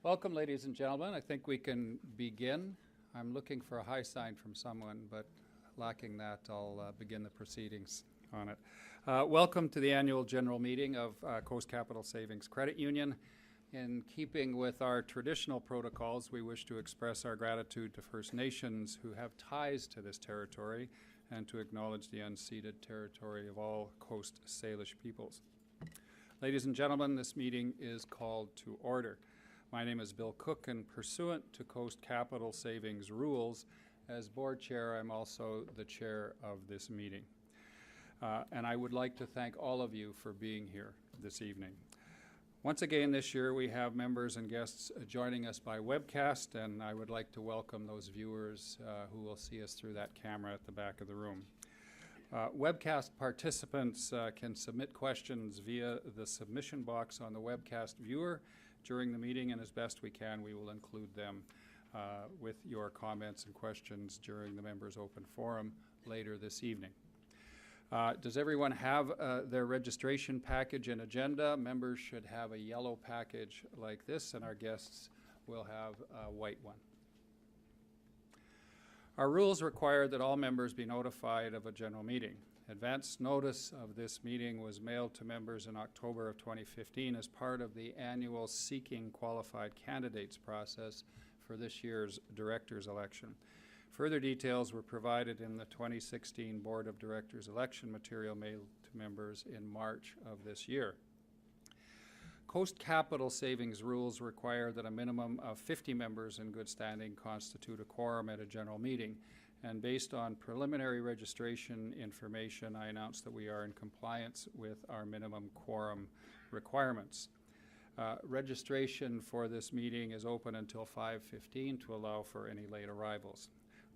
Welcome, ladies and gentlemen. I think we can begin. I'm looking for a high sign from someone, but lacking that, I'll begin the proceedings on it. Welcome to the annual general meeting of Coast Capital Savings Credit Union. In keeping with our traditional protocols, we wish to express our gratitude to First Nations who have ties to this territory and to acknowledge the unceded territory of all Coast Salish peoples. Ladies and gentlemen, this meeting is called to order. My name is Bill Cooke, and pursuant to Coast Capital Savings rules, as board chair, I'm also the chair of this meeting. And I would like to thank all of you for being here this evening. Once again this year, we have members and guests joining us by webcast, and I would like to welcome those viewers who will see us through that camera at the back of the room. Webcast participants can submit questions via the submission box on the webcast viewer during the meeting, and as best we can, we will include them with your comments and questions during the members' open forum later this evening. Does everyone have their registration package and agenda? Members should have a yellow package like this, and our guests will have a white one. Our rules require that all members be notified of a general meeting. Advance notice of this meeting was mailed to members in October of 2015 as part of the annual Seeking Qualified Candidates process for this year's directors election. Further details were provided in the 2016 Board of Directors election material mailed to members in March of this year. Coast Capital Savings rules require that a minimum of 50 members in good standing constitute a quorum at a general meeting. And based on preliminary registration information, I announce that we are in compliance with our minimum quorum requirements. Registration for this meeting is open until 5:15 to allow for any late arrivals.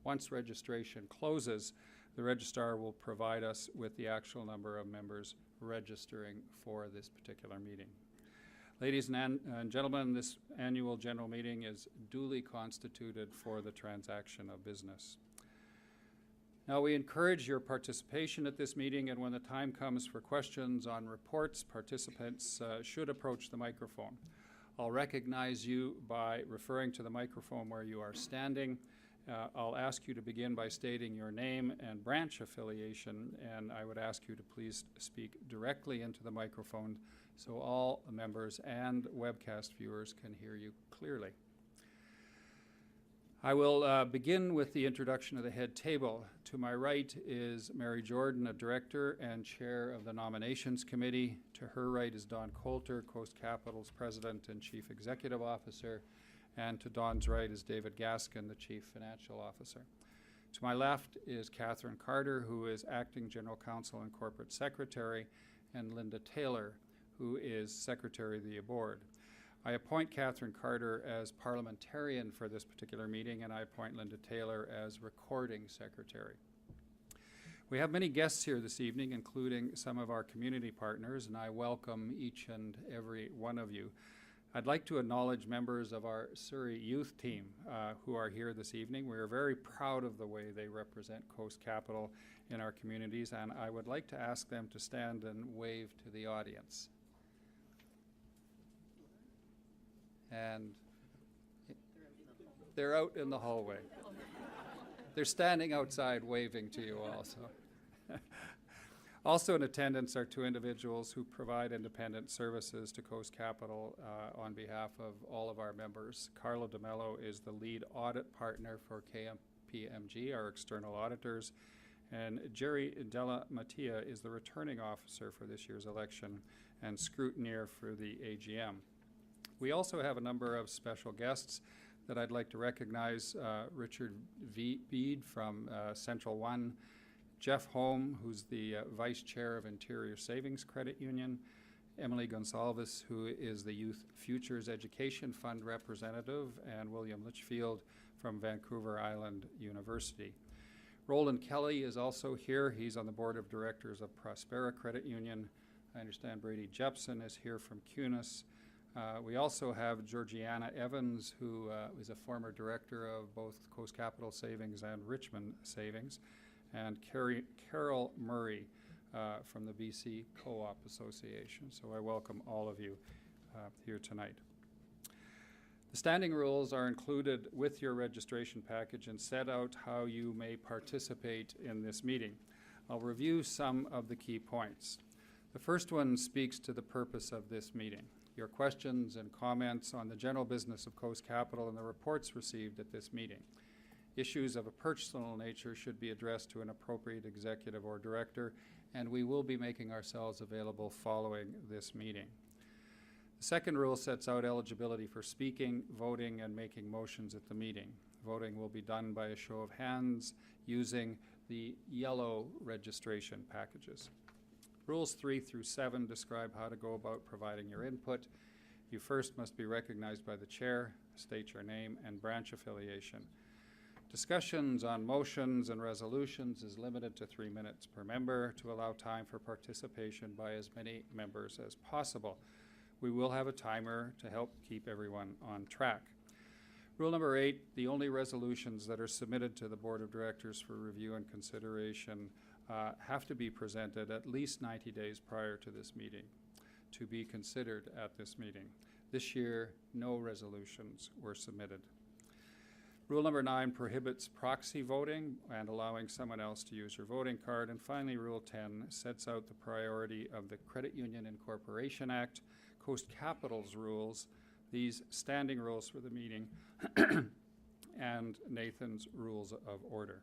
Once registration closes, the registrar will provide us with the actual number of members registering for this particular meeting. Ladies and gentlemen, this annual general meeting is duly constituted for the transaction of business. Now, we encourage your participation at this meeting, and when the time comes for questions on reports, participants should approach the microphone. I'll recognize you by referring to the microphone where you are standing. I'll ask you to begin by stating your name and branch affiliation, and I would ask you to please speak directly into the microphone so all members and webcast viewers can hear you clearly. I will begin with the introduction of the head table. To my right is Mary Jordan, a director and chair of the nominations committee. To her right is Don Coulter, Coast Capital's president and chief executive officer. And to Don's right is David Gaskin, the chief financial officer. To my left is Catherine Carter, who is acting general counsel and corporate secretary, and Linda Taylor, who is secretary of the board. I appoint Catherine Carter as parliamentarian for this particular meeting, and I appoint Linda Taylor as recording secretary. We have many guests here this evening, including some of our community partners, and I welcome each and every one of you. I'd like to acknowledge members of our Surrey youth team who are here this evening. We are very proud of the way they represent Coast Capital in our communities, and I would like to ask them to stand and wave to the audience. And they're out in the hallway. They're standing outside waving to you all. So. Also in attendance are two individuals who provide independent services to Coast Capital on behalf of all of our members. Carlo DeMello is the lead audit partner for KPMG, our external auditors, and Jerry Della Mattia is the returning officer for this year's election and scrutineer for the AGM. We also have a number of special guests that I'd like to recognize. Richard Bede from Central One, Jeff Holm, who's the Vice Chair of Interior Savings Credit Union, Emily Gonsalves, who is the Youth Futures Education Fund representative, and William Litchfield from Vancouver Island University. Roland Kelly is also here. He's on the board of directors of Prospera Credit Union. I understand Brady Jepson is here from CUNIS. We also have Georgiana Evans, who is a former director of both Coast Capital Savings and Richmond Savings, and Carol Murray from the BC Co-op Association. So I welcome all of you here tonight. The standing rules are included with your registration package and set out how you may participate in this meeting. I'll review some of the key points. The first one speaks to the purpose of this meeting. Your questions and comments on the general business of Coast Capital and the reports received at this meeting. Issues of a personal nature should be addressed to an appropriate executive or director, and we will be making ourselves available following this meeting. The second rule sets out eligibility for speaking, voting, and making motions at the meeting. Voting will be done by a show of hands using the yellow registration packages. Rules 3 through 7 describe how to go about providing your input. You first must be recognized by the chair, state your name and branch affiliation. Discussions on motions and resolutions is limited to 3 minutes per member to allow time for participation by as many members as possible. We will have a timer to help keep everyone on track. Rule number 8, the only resolutions that are submitted to the Board of Directors for review and consideration have to be presented at least 90 days prior to this meeting to be considered at this meeting. This year, no resolutions were submitted. Rule number 9 prohibits proxy voting and allowing someone else to use your voting card. And finally, Rule 10 sets out the priority of the Credit Union Incorporation Act, Coast Capital's rules, these standing rules for the meeting, and Nathan's rules of order.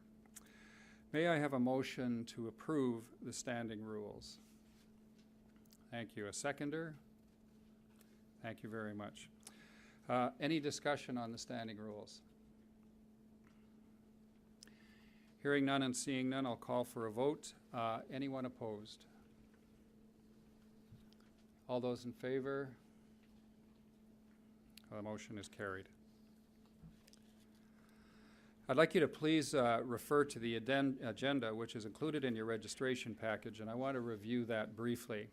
May I have a motion to approve the standing rules? Thank you. A seconder? Thank you very much. Any discussion on the standing rules? Hearing none and seeing none, I'll call for a vote. Anyone opposed? All those in favor? The motion is carried. I'd like you to please refer to the agenda, which is included in your registration package, and I want to review that briefly.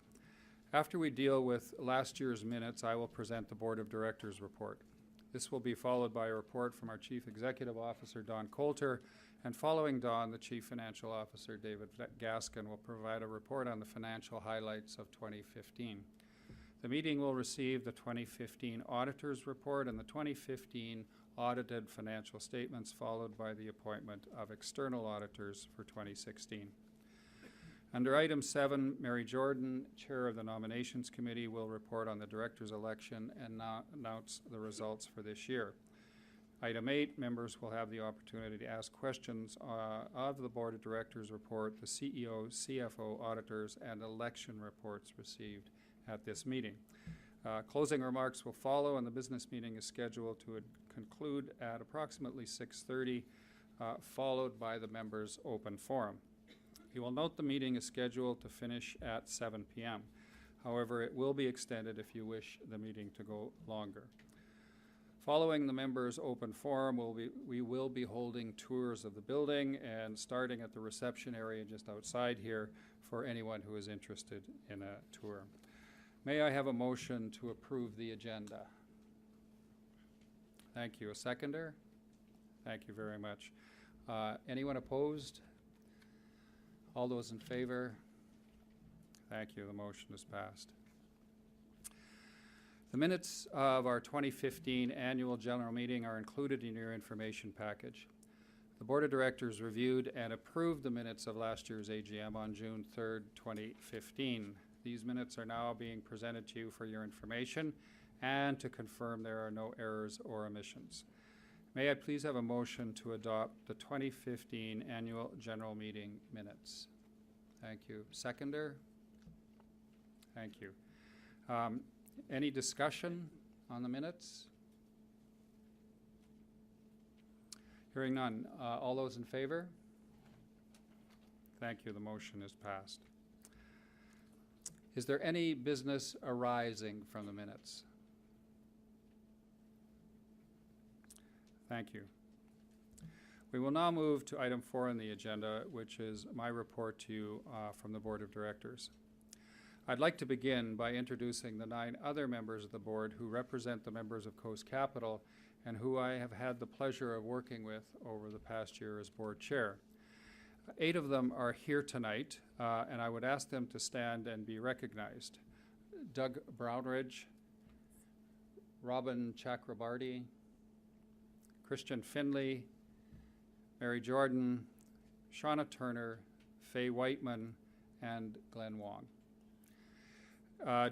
After we deal with last year's minutes, I will present the Board of Directors report. This will be followed by a report from our Chief Executive Officer, Don Coulter, and following Don, the Chief Financial Officer, David Gaskin, will provide a report on the financial highlights of 2015. The meeting will receive the 2015 Auditor's Report and the 2015 audited financial statements, followed by the appointment of external auditors for 2016. Under item 7, Mary Jordan, Chair of the Nominations Committee, will report on the director's election and announce the results for this year. Item 8, members will have the opportunity to ask questions of the Board of Directors report, the CEO, CFO, auditors, and election reports received at this meeting. Closing remarks will follow, and the business meeting is scheduled to conclude at approximately 6:30, followed by the members' open forum. You will note the meeting is scheduled to finish at 7 p.m. However, it will be extended if you wish the meeting to go longer. Following the members' open forum, we will be holding tours of the building and starting at the reception area just outside here for anyone who is interested in a tour. May I have a motion to approve the agenda? Thank you. A seconder? Thank you very much. Anyone opposed? All those in favor? Thank you. The motion is passed. The minutes of our 2015 annual general meeting are included in your information package. The Board of Directors reviewed and approved the minutes of last year's AGM on June 3rd, 2015. These minutes are now being presented to you for your information and to confirm there are no errors or omissions. May I please have a motion to adopt the 2015 annual general meeting minutes? Thank you. Seconder? Thank you. Any discussion on the minutes? Hearing none. All those in favor? Thank you. The motion is passed. Is there any business arising from the minutes? Thank you. We will now move to item 4 on the agenda, which is my report to you from the Board of Directors. I'd like to begin by introducing the 9 other members of the board who represent the members of Coast Capital and who I have had the pleasure of working with over the past year as board chair. 8 of them are here tonight, and I would ask them to stand and be recognized. Doug Brownridge, Robin Chakrabarty, Christian Finley, Mary Jordan, Shauna Turner, Faye Whiteman, and Glenn Wong.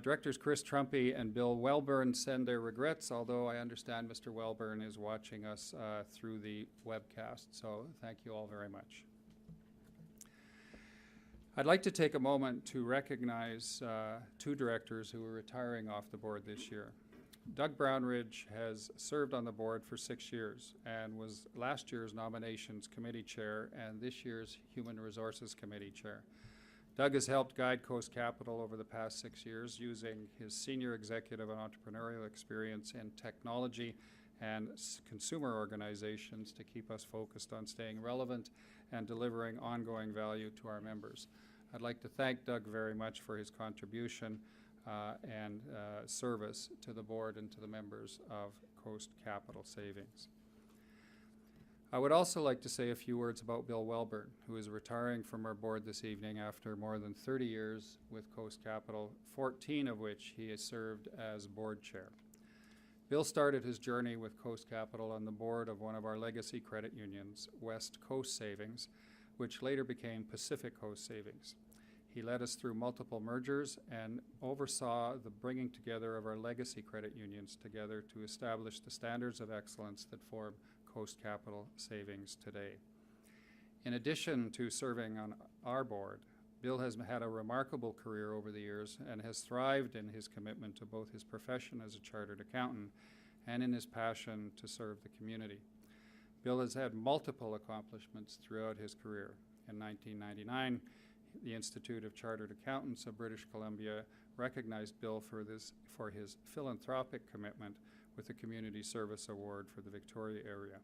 Directors Chris Trumpy and Bill Welburn send their regrets, although I understand Mr. Welburn is watching us through the webcast, so thank you all very much. I'd like to take a moment to recognize two directors who are retiring off the board this year. Doug Brownridge has served on the board for 6 years and was last year's Nominations Committee Chair and this year's Human Resources Committee Chair. Doug has helped guide Coast Capital over the past 6 years using his senior executive and entrepreneurial experience in technology and consumer organizations to keep us focused on staying relevant and delivering ongoing value to our members. I'd like to thank Doug very much for his contribution and service to the board and to the members of Coast Capital Savings. I would also like to say a few words about Bill Welburn, who is retiring from our board this evening after more than 30 years with Coast Capital, 14 of which he has served as board chair. Bill started his journey with Coast Capital on the board of one of our legacy credit unions, West Coast Savings, which later became Pacific Coast Savings. He led us through multiple mergers and oversaw the bringing together of our legacy credit unions together to establish the standards of excellence that form Coast Capital Savings today. In addition to serving on our board, Bill has had a remarkable career over the years and has thrived in his commitment to both his profession as a chartered accountant and in his passion to serve the community. Bill has had multiple accomplishments throughout his career. In 1999, the Institute of Chartered Accountants of British Columbia recognized Bill for his philanthropic commitment with the Community Service Award for the Victoria area.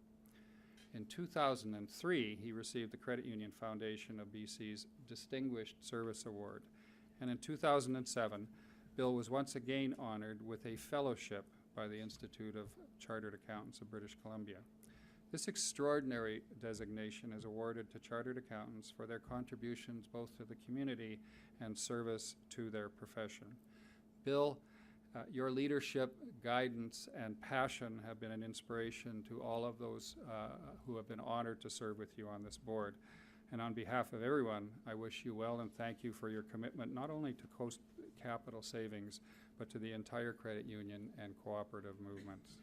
In 2003, he received the Credit Union Foundation of BC's Distinguished Service Award. And in 2007, Bill was once again honored with a fellowship by the Institute of Chartered Accountants of British Columbia. This extraordinary designation is awarded to chartered accountants for their contributions both to the community and service to their profession. Bill, your leadership, guidance, and passion have been an inspiration to all of those who have been honored to serve with you on this board. And on behalf of everyone, I wish you well and thank you for your commitment not only to Coast Capital Savings, but to the entire credit union and cooperative movements.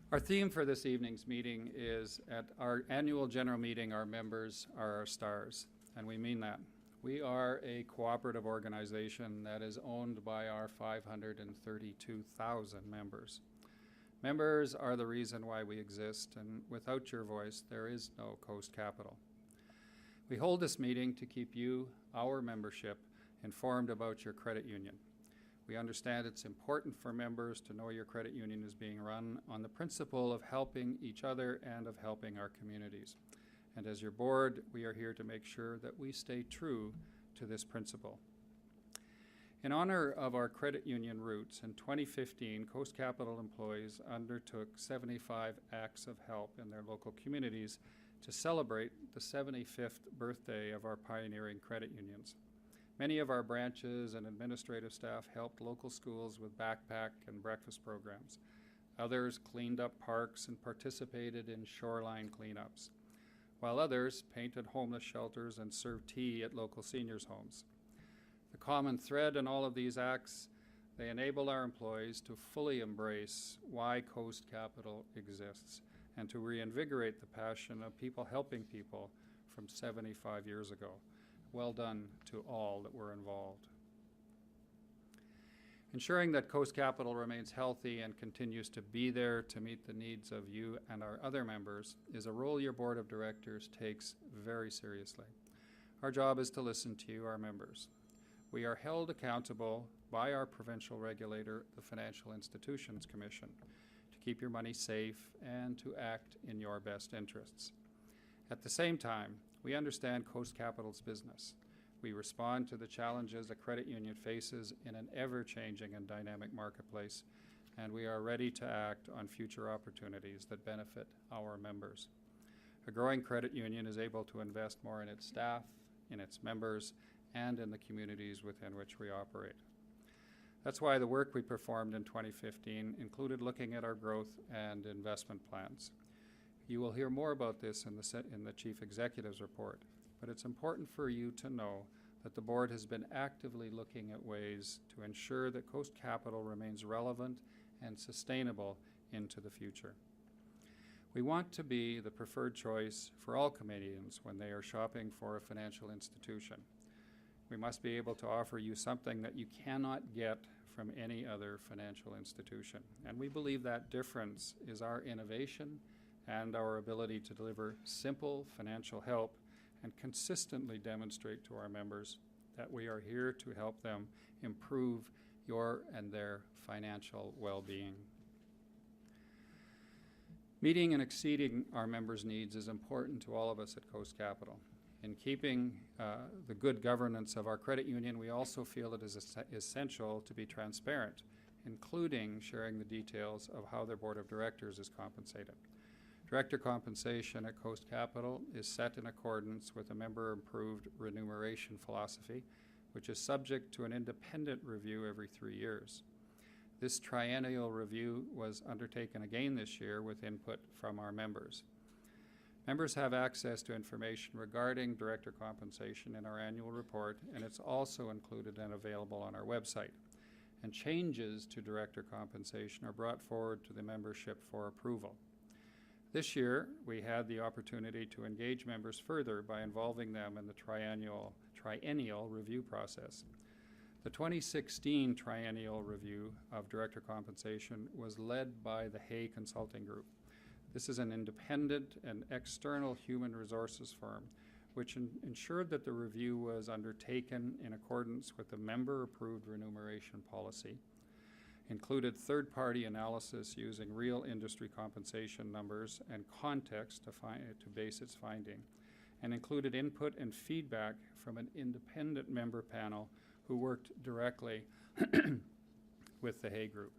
Our theme for this evening's meeting is, at our annual general meeting, our members are our stars, and we mean that. We are a cooperative organization that is owned by our 532,000 members. Members are the reason why we exist, and without your voice, there is no Coast Capital. We hold this meeting to keep you, our membership, informed about your credit union. We understand it's important for members to know your credit union is being run on the principle of helping each other and of helping our communities. And as your board, we are here to make sure that we stay true to this principle. In honor of our credit union roots, in 2015, Coast Capital employees undertook 75 acts of help in their local communities to celebrate the 75th birthday of our pioneering credit unions. Many of our branches and administrative staff helped local schools with backpack and breakfast programs. Others cleaned up parks and participated in shoreline cleanups, while others painted homeless shelters and served tea at local seniors' homes. The common thread in all of these acts, they enable our employees to fully embrace why Coast Capital exists and to reinvigorate the passion of people helping people from 75 years ago. Well done to all that were involved. Ensuring that Coast Capital remains healthy and continues to be there to meet the needs of you and our other members is a role your board of directors takes very seriously. Our job is to listen to you, our members. We are held accountable by our provincial regulator, the Financial Institutions Commission, to keep your money safe and to act in your best interests. At the same time, we understand Coast Capital's business. We respond to the challenges a credit union faces in an ever-changing and dynamic marketplace, and we are ready to act on future opportunities that benefit our members. A growing credit union is able to invest more in its staff, in its members and in the communities within which we operate. That's why the work we performed in 2015 included looking at our growth and investment plans. You will hear more about this in the Chief Executive's report, but it's important for you to know that the board has been actively looking at ways to ensure that Coast Capital remains relevant and sustainable into the future. We want to be the preferred choice for all Canadians when they are shopping for a financial institution. We must be able to offer you something that you cannot get from any other financial institution. And we believe that difference is our innovation and our ability to deliver simple financial help and consistently demonstrate to our members that we are here to help them improve your and their financial well-being. Meeting and exceeding our members' needs is important to all of us at Coast Capital. In keeping the good governance of our credit union, we also feel it is essential to be transparent, including sharing the details of how their board of directors is compensated. Director compensation at Coast Capital is set in accordance with a member-approved remuneration philosophy, which is subject to an independent review every 3 years. This triennial review was undertaken again this year with input from our members. Members have access to information regarding director compensation in our annual report, and it's also included and available on our website. And changes to director compensation are brought forward to the membership for approval. This year, we had the opportunity to engage members further by involving them in the triennial review process. The 2016 triennial review of director compensation was led by the Hay Consulting Group. This is an independent and external human resources firm which ensured that the review was undertaken in accordance with the member-approved remuneration policy, included third-party analysis using real industry compensation numbers and context to base its finding, and included input and feedback from an independent member panel who worked directly with the Hay Group.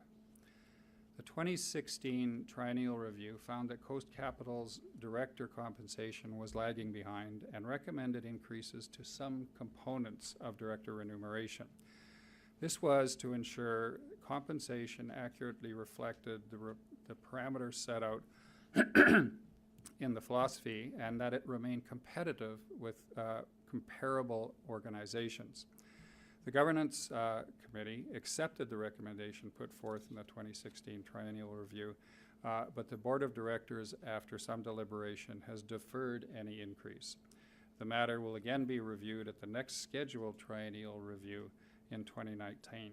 The 2016 triennial review found that Coast Capital's director compensation was lagging behind and recommended increases to some components of director remuneration. This was to ensure compensation accurately reflected the parameters set out in the philosophy and that it remained competitive with comparable organizations. The Governance Committee accepted the recommendation put forth in the 2016 triennial review, but the Board of Directors, after some deliberation, has deferred any increase. The matter will again be reviewed at the next scheduled triennial review in 2019.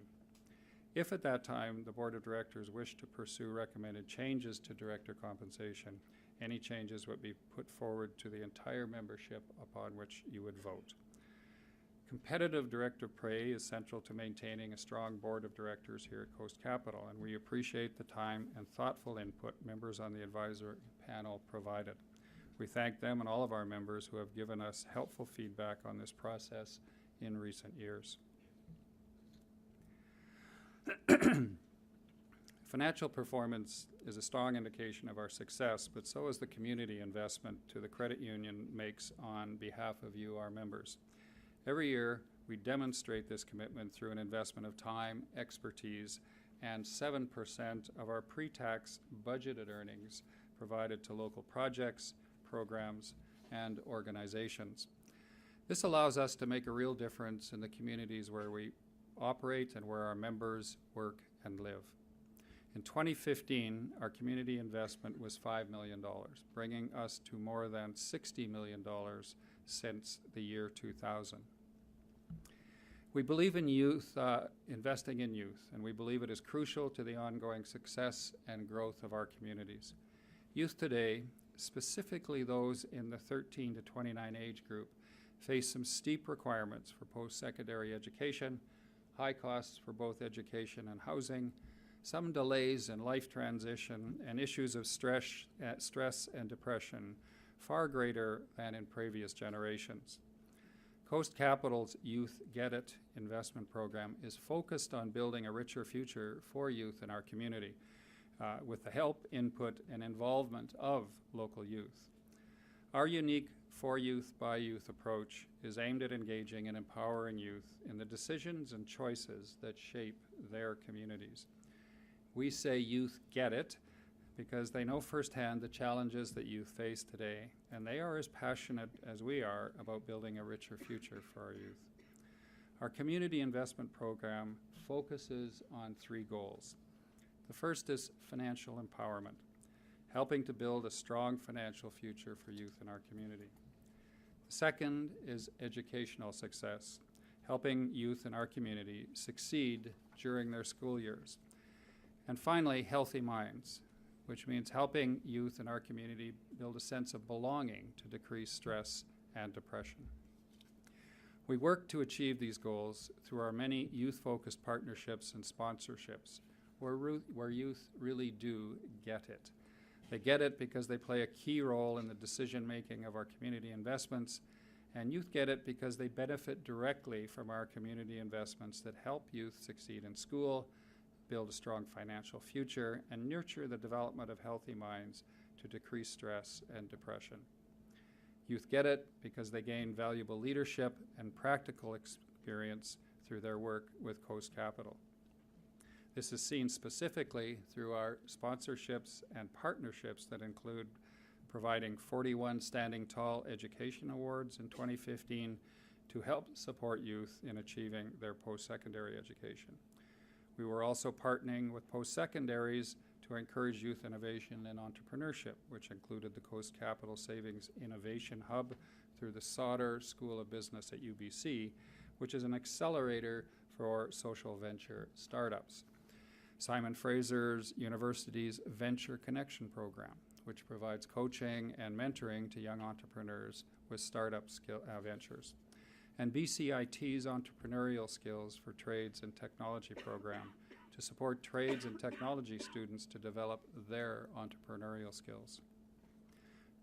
If at that time the Board of Directors wish to pursue recommended changes to director compensation, any changes would be put forward to the entire membership upon which you would vote. Competitive director pay is central to maintaining a strong board of directors here at Coast Capital, and we appreciate the time and thoughtful input members on the advisory panel provided. We thank them and all of our members who have given us helpful feedback on this process in recent years. Financial performance is a strong indication of our success, but so is the community investment to the credit union makes on behalf of you, our members. Every year, we demonstrate this commitment through an investment of time, expertise, and 7% of our pre-tax budgeted earnings provided to local projects, programs, and organizations. This allows us to make a real difference in the communities where we operate and where our members work and live. In 2015, our community investment was $5 million, bringing us to more than $60 million since the year 2000. We believe in youth, investing in youth, and we believe it is crucial to the ongoing success and growth of our communities. Youth today, specifically those in the 13 to 29 age group, face some steep requirements for post-secondary education, high costs for both education and housing, some delays in life transition, and issues of stress and depression far greater than in previous generations. Coast Capital's Youth Get It investment program is focused on building a richer future for youth in our community with the help, input, and involvement of local youth. Our unique for youth by youth approach is aimed at engaging and empowering youth in the decisions and choices that shape their communities. We say youth get it because they know firsthand the challenges that youth face today, and they are as passionate as we are about building a richer future for our youth. Our community investment program focuses on 3 goals. The first is financial empowerment, helping to build a strong financial future for youth in our community. The second is educational success, helping youth in our community succeed during their school years. And finally, healthy minds, which means helping youth in our community build a sense of belonging to decrease stress and depression. We work to achieve these goals through our many youth-focused partnerships and sponsorships, where youth really do get it. They get it because they play a key role in the decision-making of our community investments, and youth get it because they benefit directly from our community investments that help youth succeed in school, build a strong financial future, and nurture the development of healthy minds to decrease stress and depression. Youth get it because they gain valuable leadership and practical experience through their work with Coast Capital. This is seen specifically through our sponsorships and partnerships that include providing 41 Standing Tall Education Awards in 2015 to help support youth in achieving their post-secondary education. We were also partnering with post-secondaries to encourage youth innovation and entrepreneurship, which included the Coast Capital Savings Innovation Hub through the Sauder School of Business at UBC, which is an accelerator for social venture startups. Simon Fraser's University's Venture Connection Program, which provides coaching and mentoring to young entrepreneurs with startup ventures. And BCIT's Entrepreneurial Skills for Trades and Technology program to support trades and technology students to develop their entrepreneurial skills.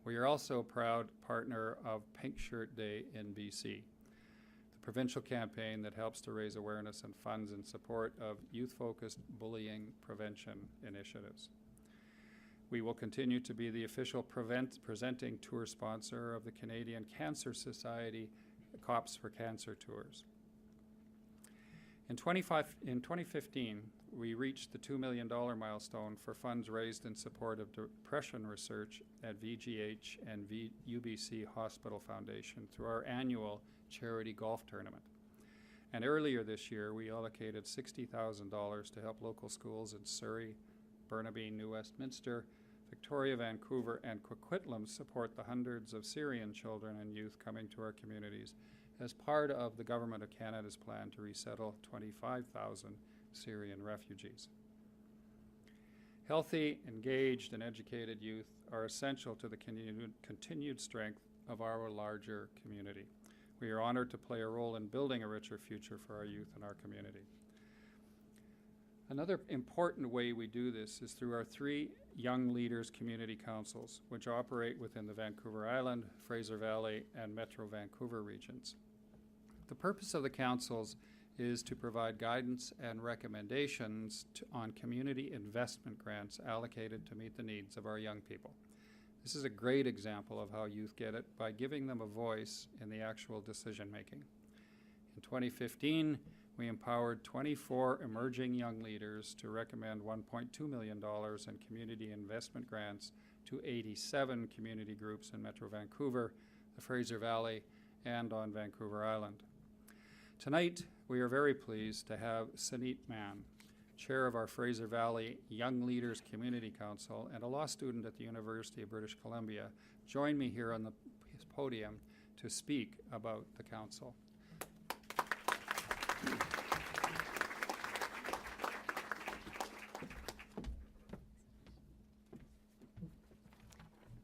We are also a proud partner of Pink Shirt Day in BC, the provincial campaign that helps to raise awareness and funds in support of youth-focused bullying prevention initiatives. We will continue to be the official presenting tour sponsor of the Canadian Cancer Society Cops for Cancer Tours. In 2015, we reached the $2 million milestone for funds raised in support of depression research at VGH and UBC Hospital Foundation through our annual charity golf tournament. And earlier this year, we allocated $60,000 to help local schools in Surrey, Burnaby, New Westminster, Victoria, Vancouver, and Coquitlam support the hundreds of Syrian children and youth coming to our communities as part of the Government of Canada's plan to resettle 25,000 Syrian refugees. Healthy, engaged, and educated youth are essential to the continued strength of our larger community. We are honored to play a role in building a richer future for our youth and our community. Another important way we do this is through our 3 Young Leaders Community Councils, which operate within the Vancouver Island, Fraser Valley, and Metro Vancouver regions. The purpose of the councils is to provide guidance and recommendations on community investment grants allocated to meet the needs of our young people. This is a great example of how youth get it by giving them a voice in the actual decision making. In 2015, we empowered 24 emerging young leaders to recommend $1.2 million in community investment grants to 87 community groups in Metro Vancouver, the Fraser Valley, and on Vancouver Island. Tonight, we are very pleased to have Saneet Mann, chair of our Fraser Valley Young Leaders Community Council and a law student at the University of British Columbia, join me here on the podium to speak about the council.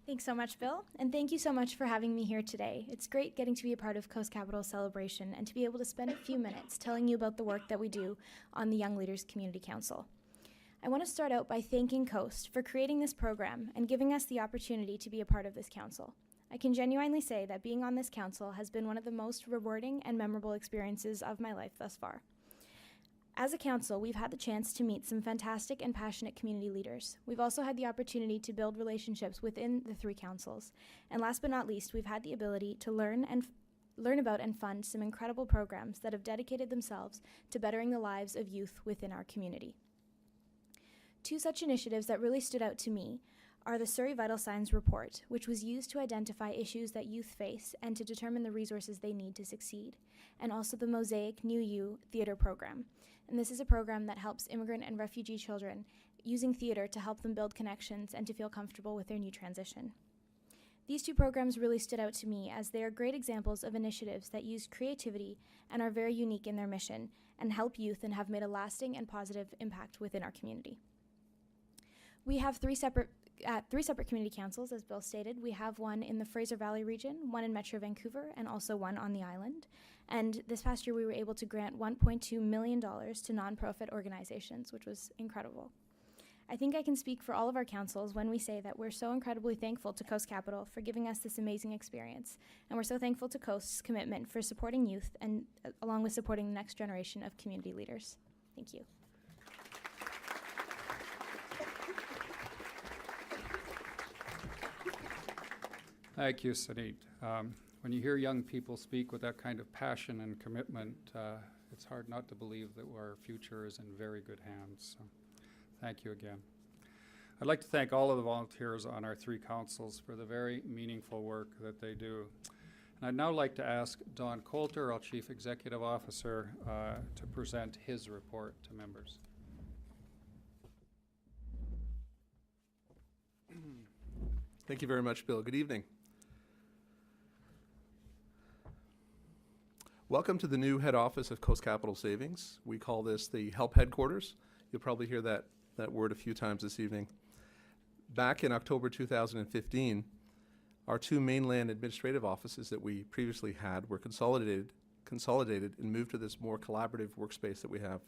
Thanks so much, Bill, and thank you so much for having me here today. It's great getting to be a part of Coast Capital's celebration and to be able to spend a few minutes telling you about the work that we do on the Young Leaders Community Council. I want to start out by thanking Coast for creating this program and giving us the opportunity to be a part of this council. I can genuinely say that being on this council has been one of the most rewarding and memorable experiences of my life thus far. As a council, we've had the chance to meet some fantastic and passionate community leaders. We've also had the opportunity to build relationships within the 3 councils. And last but not least, we've had the ability to learn about and fund some incredible programs that have dedicated themselves to bettering the lives of youth within our community. 2 such initiatives that really stood out to me are the Surrey Vital Signs Report, which was used to identify issues that youth face and to determine the resources they need to succeed, and also the Mosaic New You Theatre Program. And this is a program that helps immigrant and refugee children using theatre to help them build connections and to feel comfortable with their new transition. These 2 programs really stood out to me as they are great examples of initiatives that use creativity and are very unique in their mission and help youth and have made a lasting and positive impact within our community. We have 3 separate community councils, as Bill stated. We have one in the Fraser Valley region, one in Metro Vancouver, and also one on the island. And this past year, we were able to grant $1.2 million to nonprofit organizations, which was incredible. I think I can speak for all of our councils when we say that we're so incredibly thankful to Coast Capital for giving us this amazing experience. And we're so thankful to Coast's commitment for supporting youth and along with supporting the next generation of community leaders. Thank you. Thank you, Sunit. When you hear young people speak with that kind of passion and commitment, it's hard not to believe that our future is in very good hands. So thank you again. I'd like to thank all of the volunteers on our 3 councils for the very meaningful work that they do. And I'd now like to ask Don Coulter, our Chief Executive Officer, to present his report to members. Thank you very much, Bill. Good evening. Welcome to the new head office of Coast Capital Savings. We call this the Help Headquarters. You'll probably hear that word a few times this evening. Back in October 2015, our 2 mainland administrative offices that we previously had were consolidated and moved to this more collaborative workspace that we have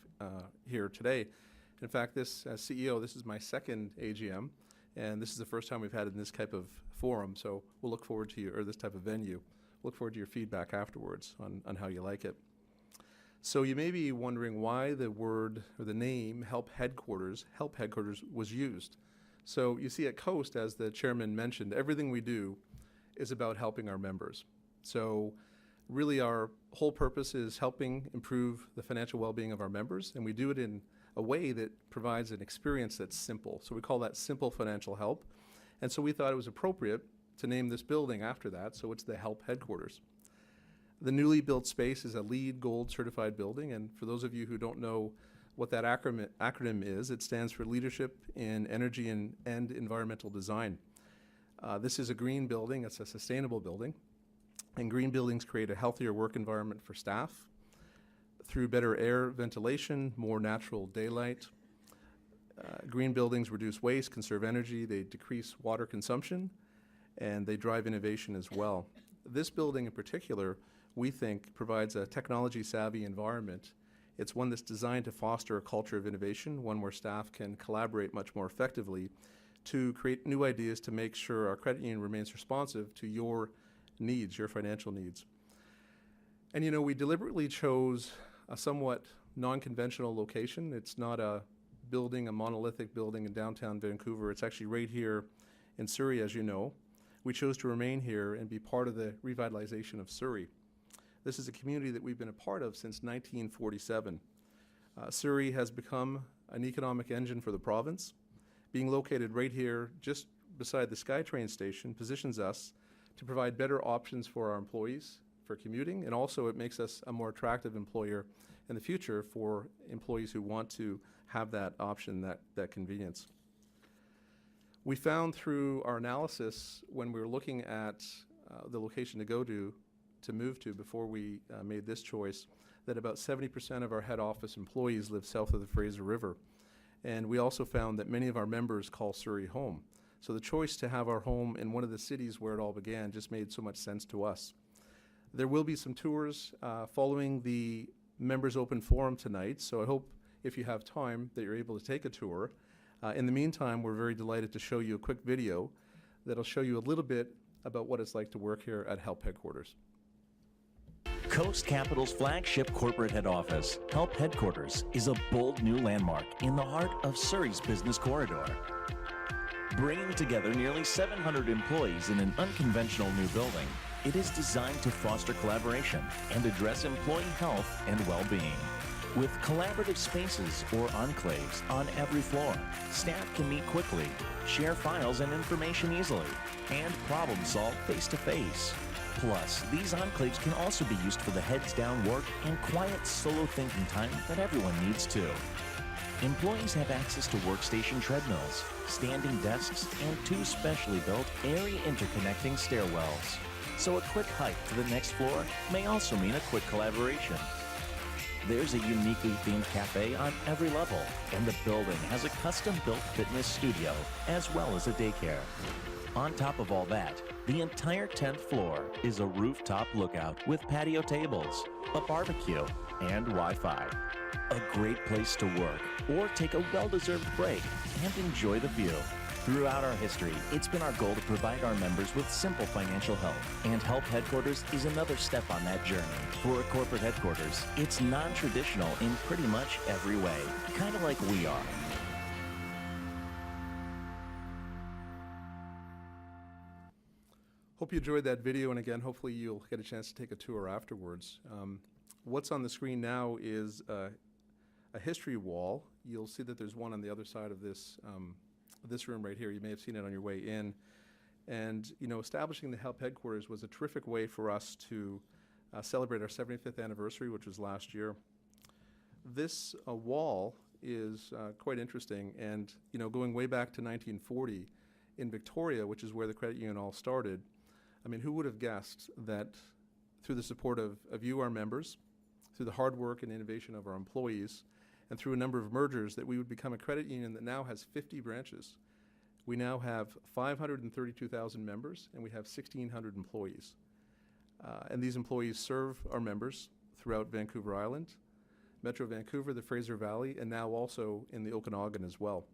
here today. In fact, as CEO, this is my 2nd AGM, and this is the first time we've had it in this type of forum, so we'll look forward to this type of venue. Look forward to your feedback afterwards on how you like it. So you may be wondering why the word or the name Help Headquarters was used. So you see at Coast, as the chairman mentioned, everything we do is about helping our members. So really our whole purpose is helping improve the financial well-being of our members, and we do it in a way that provides an experience that's simple. So we call that simple financial help. And so we thought it was appropriate to name this building after that, so it's the Help Headquarters. The newly built space is a LEED Gold certified building, and for those of you who don't know what that acronym is, it stands for Leadership in Energy and Environmental Design. This is a green building, it's a sustainable building, and green buildings create a healthier work environment for staff through better air ventilation, more natural daylight. Green buildings reduce waste, conserve energy, they decrease water consumption, and they drive innovation as well. This building in particular, we think, provides a technology-savvy environment. It's one that's designed to foster a culture of innovation, one where staff can collaborate much more effectively to create new ideas to make sure our credit union remains responsive to your needs, your financial needs. And you know, we deliberately chose a somewhat non-conventional location. It's not a monolithic building in downtown Vancouver. It's actually right here in Surrey, as you know. We chose to remain here and be part of the revitalization of Surrey. This is a community that we've been a part of since 1947. Surrey has become an economic engine for the province. Being located right here, just beside the SkyTrain station, positions us to provide better options for our employees for commuting, and also it makes us a more attractive employer in the future for employees who want to have that option, that convenience. We found through our analysis when we were looking at the location to move to before we made this choice, that about 70% of our head office employees live south of the Fraser River. And we also found that many of our members call Surrey home. So the choice to have our home in one of the cities where it all began just made so much sense to us. There will be some tours following the members open forum tonight, so I hope if you have time that you're able to take a tour. In the meantime, we're very delighted to show you a quick video that'll show you a little bit about what it's like to work here at Help Headquarters. Coast Capital's flagship corporate head office, Help Headquarters, is a bold new landmark in the heart of Surrey's business corridor. Bringing together nearly 700 employees in an unconventional new building, it is designed to foster collaboration and address employee health and well-being. With collaborative spaces or enclaves on every floor, staff can meet quickly, share files and information easily, and problem solve face-to-face. Plus, these enclaves can also be used for the heads-down work and quiet solo thinking time that everyone needs too. Employees have access to workstation treadmills, standing desks, and 2 specially built area interconnecting stairwells. So a quick hike to the next floor may also mean a quick collaboration. There's a uniquely themed cafe on every level, and the building has a custom-built fitness studio as well as a daycare. On top of all that, the entire 10th floor is a rooftop lookout with patio tables, a barbecue, and Wi-Fi. A great place to work or take a well-deserved break and enjoy the view. Throughout our history, it's been our goal to provide our members with simple financial help, and Help Headquarters is another step on that journey. For a corporate headquarters, it's non-traditional in pretty much every way, kind of like we are. Hope you enjoyed that video, and again, hopefully you'll get a chance to take a tour afterwards. What's on the screen now is a history wall. You'll see that there's one on the other side of this room right here. You may have seen it on your way in. And, you know, establishing the Help Headquarters was a terrific way for us to celebrate our 75th anniversary, which was last year. This wall is quite interesting, and, you know, going way back to 1940 in Victoria, which is where the credit union all started, I mean, who would have guessed that through the support of you, our members, through the hard work and innovation of our employees, and through a number of mergers, that we would become a credit union that now has 50 branches. We now have 532,000 members, and we have 1,600 employees. And these employees serve our members throughout Vancouver Island, Metro Vancouver, the Fraser Valley, and now also in the Okanagan as well.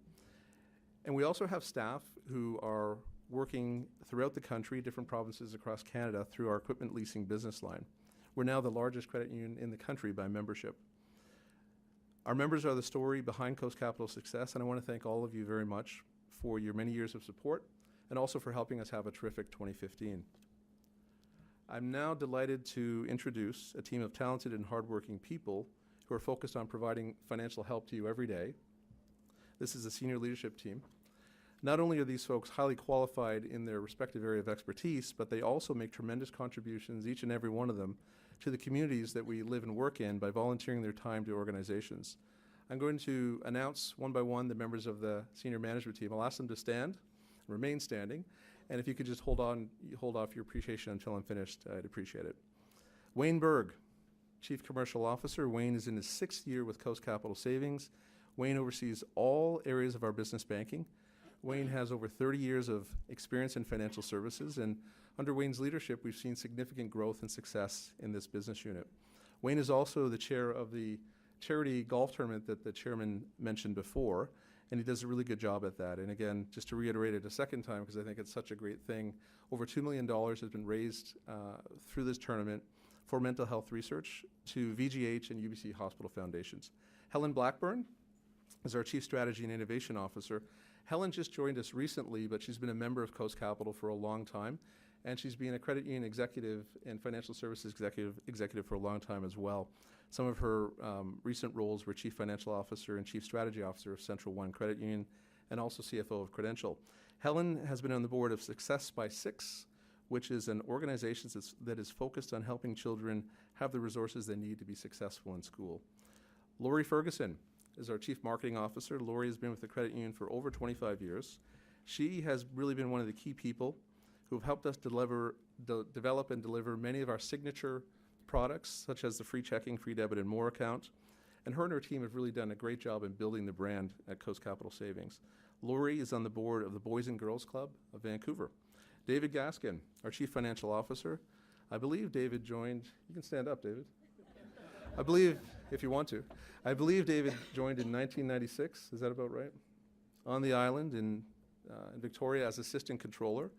And we also have staff who are working throughout the country, different provinces across Canada, through our equipment leasing business line. We're now the largest credit union in the country by membership. Our members are the story behind Coast Capital's success, and I want to thank all of you very much for your many years of support and also for helping us have a terrific 2015. I'm now delighted to introduce a team of talented and hardworking people who are focused on providing financial help to you every day. This is a senior leadership team. Not only are these folks highly qualified in their respective area of expertise, but they also make tremendous contributions, each and every one of them, to the communities that we live and work in by volunteering their time to organizations. I'm going to announce one by one the members of the senior management team. I'll ask them to stand, remain standing, and if you could just hold off your appreciation until I'm finished, I'd appreciate it. Wayne Berg, Chief Commercial Officer. Wayne is in his 6th year with Coast Capital Savings. Wayne oversees all areas of our business banking. Wayne has over 30 years of experience in financial services, and under Wayne's leadership, we've seen significant growth and success in this business unit. Wayne is also the chair of the charity golf tournament that the chairman mentioned before, and he does a really good job at that. And again, just to reiterate it a second time, because I think it's such a great thing, over $2 million has been raised through this tournament for mental health research to VGH and UBC Hospital Foundations. Helen Blackburn is our Chief Strategy and Innovation Officer. Helen just joined us recently, but she's been a member of Coast Capital for a long time, and she's been a credit union executive and financial services executive for a long time as well. Some of her recent roles were Chief Financial Officer and Chief Strategy Officer of Central One Credit Union, and also CFO of Credential. Helen has been on the board of Success by 6, which is an organization that is focused on helping children have the resources they need to be successful in school. Lori Ferguson is our Chief Marketing Officer. Lori has been with the credit union for over 25 years. She has really been one of the key people who have helped us develop and deliver many of our signature products, such as the free checking, free debit, and more account. And her and her team have really done a great job in building the brand at Coast Capital Savings. Lori is on the board of the Boys and Girls Club of Vancouver. David Gaskin, our Chief Financial Officer. I believe David joined, you can stand up, David. I believe, if you want to, I believe David joined in 1996, is that about right? On the island in Victoria as Assistant Controller.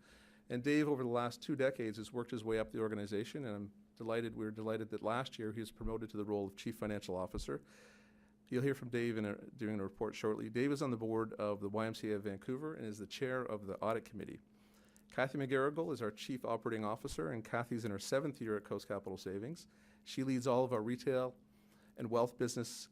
And Dave, over the last 2 decades, has worked his way up the organization, and I'm we're delighted that last year he was promoted to the role of Chief Financial Officer. You'll hear from Dave during a report shortly. Dave is on the board of the YMCA of Vancouver and is the chair of the Audit Committee. Kathy McGarrigle is our Chief Operating Officer, and Kathy's in her 7th year at Coast Capital Savings. She leads all of our retail and wealth business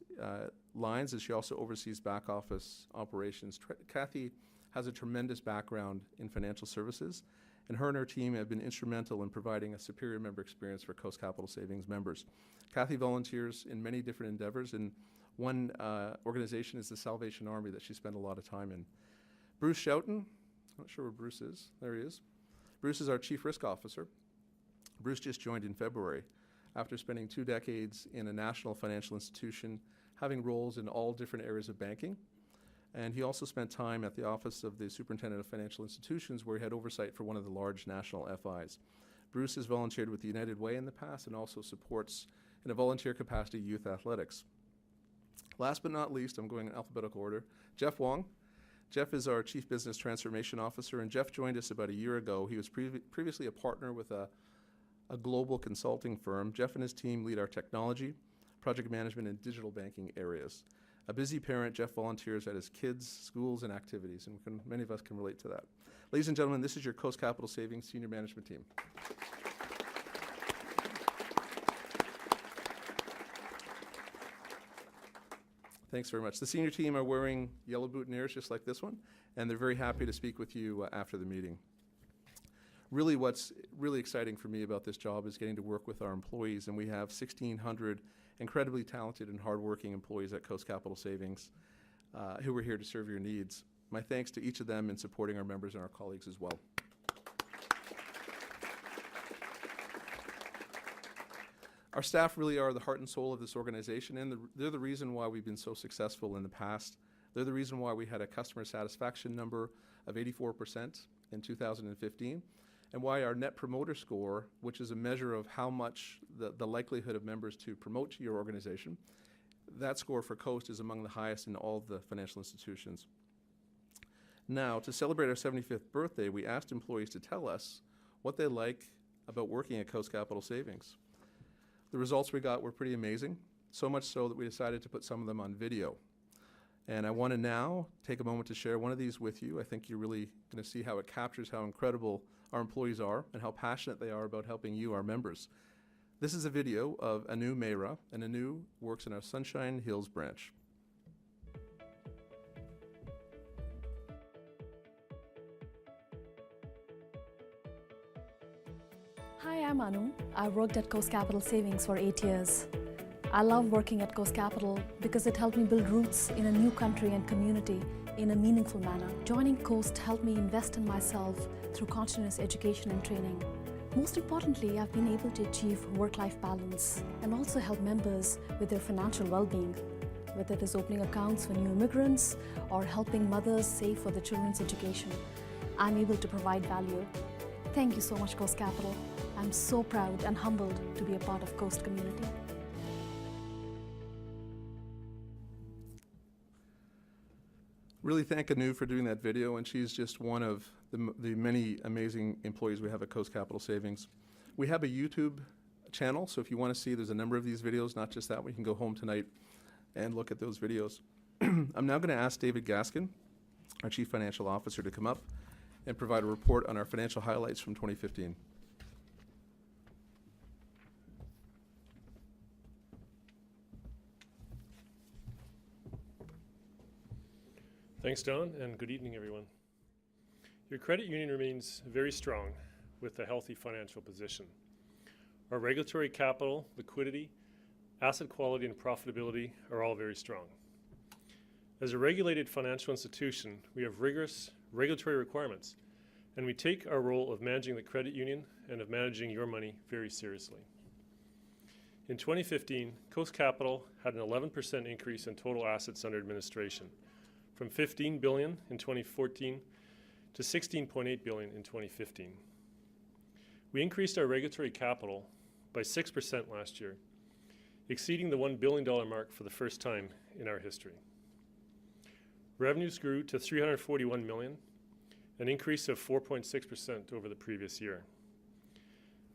lines, as she also oversees back office operations. Kathy has a tremendous background in financial services, and her team have been instrumental in providing a superior member experience for Coast Capital Savings members. Kathy volunteers in many different endeavors, and one organization is the Salvation Army that she spent a lot of time in. Bruce Schouten, I'm not sure where Bruce is. There he is. Bruce is our Chief Risk Officer. Bruce just joined in February after spending 2 decades in a national financial institution, having roles in all different areas of banking. And he also spent time at the Office of the Superintendent of Financial Institutions, where he had oversight for one of the large national FIs. Bruce has volunteered with the United Way in the past and also supports, in a volunteer capacity, youth athletics. Last but not least, I'm going in alphabetical order, Jeff Wong. Jeff is our Chief Business Transformation Officer, and Jeff joined us about a year ago. He was previously a partner with a global consulting firm. Jeff and his team lead our technology, project management, and digital banking areas. A busy parent, Jeff volunteers at his kids' schools and activities, and many of us can relate to that. Ladies and gentlemen, this is your Coast Capital Savings Senior Management Team. Thanks very much. The senior team are wearing yellow boutonnieres just like this one, and they're very happy to speak with you after the meeting. Really, what's really exciting for me about this job is getting to work with our employees, and we have 1,600 incredibly talented and hardworking employees at Coast Capital Savings who are here to serve your needs. My thanks to each of them in supporting our members and our colleagues as well. Our staff really are the heart and soul of this organization, and they're the reason why we've been so successful in the past. They're the reason why we had a customer satisfaction number of 84% in 2015, and why our Net Promoter Score, which is a measure of how much the likelihood of members to promote to your organization, that score for Coast is among the highest in all the financial institutions. Now, to celebrate our 75th birthday, we asked employees to tell us what they like about working at Coast Capital Savings. The results we got were pretty amazing, so much so that we decided to put some of them on video. And I want to now take a moment to share one of these with you. I think you're really going to see how it captures how incredible our employees are and how passionate they are about helping you, our members. This is a video of Anu Mehra, and Anu works in our Sunshine Hills branch. Hi, I'm Anu. I worked at Coast Capital Savings for 8 years. I love working at Coast Capital because it helped me build roots in a new country and community in a meaningful manner. Joining Coast helped me invest in myself through continuous education and training. Most importantly, I've been able to achieve work-life balance and also help members with their financial well-being, whether it is opening accounts for new immigrants or helping mothers save for their children's education. I'm able to provide value. Thank you so much, Coast Capital. I'm so proud and humbled to be a part of Coast community. Really thank Anu for doing that video, and she's just one of the many amazing employees we have at Coast Capital Savings. We have a YouTube channel, so if you want to see, there's a number of these videos, not just that one. You can go home tonight and look at those videos. I'm now going to ask David Gaskin, our Chief Financial Officer, to come up and provide a report on our financial highlights from 2015. Thanks, Don, and good evening, everyone. Your credit union remains very strong with a healthy financial position. Our regulatory capital, liquidity, asset quality, and profitability are all very strong. As a regulated financial institution, we have rigorous regulatory requirements, and we take our role of managing the credit union and of managing your money very seriously. In 2015, Coast Capital had an 11% increase in total assets under administration, from $15 billion in 2014 to $16.8 billion in 2015. We increased our regulatory capital by 6% last year, exceeding the $1 billion mark for the first time in our history. Revenues grew to $341 million, an increase of 4.6% over the previous year.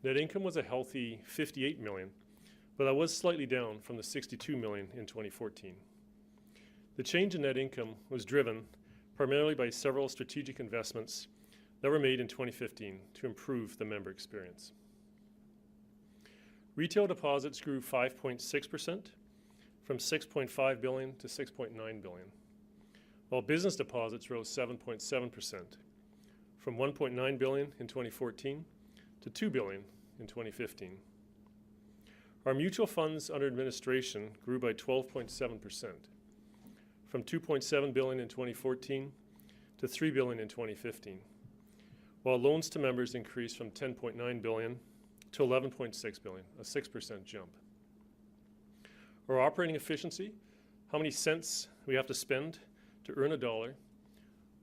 net income was a healthy $58 million, but that was slightly down from the $62 million in 2014. The change in net income was driven primarily by several strategic investments that were made in 2015 to improve the member experience. Retail deposits grew 5.6%, from $6.5 billion to $6.9 billion, while business deposits rose 7.7%, from $1.9 billion in 2014 to $2 billion in 2015. Our mutual funds under administration grew by 12.7%, from $2.7 billion in 2014 to $3 billion in 2015, while loans to members increased from $10.9 billion to $11.6 billion, a 6% jump. Our operating efficiency, how many cents we have to spend to earn a dollar,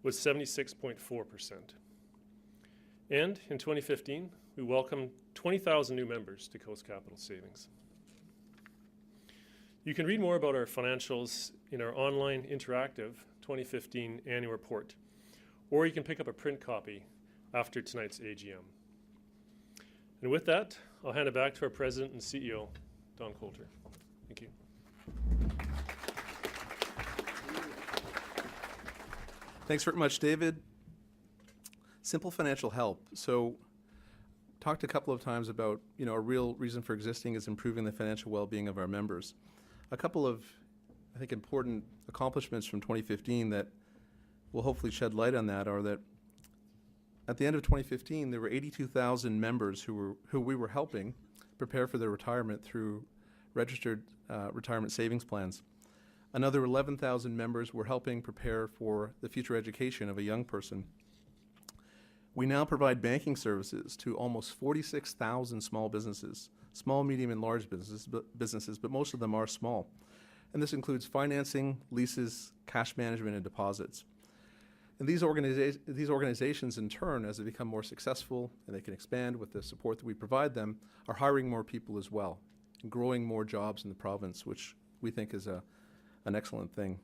was 76.4%. And in 2015, we welcomed 20,000 new members to Coast Capital Savings. You can read more about our financials in our online interactive 2015 annual report, or you can pick up a print copy after tonight's AGM. And with that, I'll hand it back to our President and CEO, Don Coulter. Thank you. Thanks very much, David. Simple financial help. So, talked a couple of times about, a real reason for existing is improving the financial well-being of our members. A couple of, I think, important accomplishments from 2015 that will hopefully shed light on that are that at the end of 2015, there were 82,000 members who we were helping prepare for their retirement through registered retirement savings plans. Another 11,000 members were helping prepare for the future education of a young person. We now provide banking services to almost 46,000 small businesses, small, medium, and large businesses, but most of them are small. And this includes financing, leases, cash management, and deposits. And these organizations, in turn, as they become more successful and they can expand with the support that we provide them, are hiring more people as well and growing more jobs in the province, which we think is an excellent thing.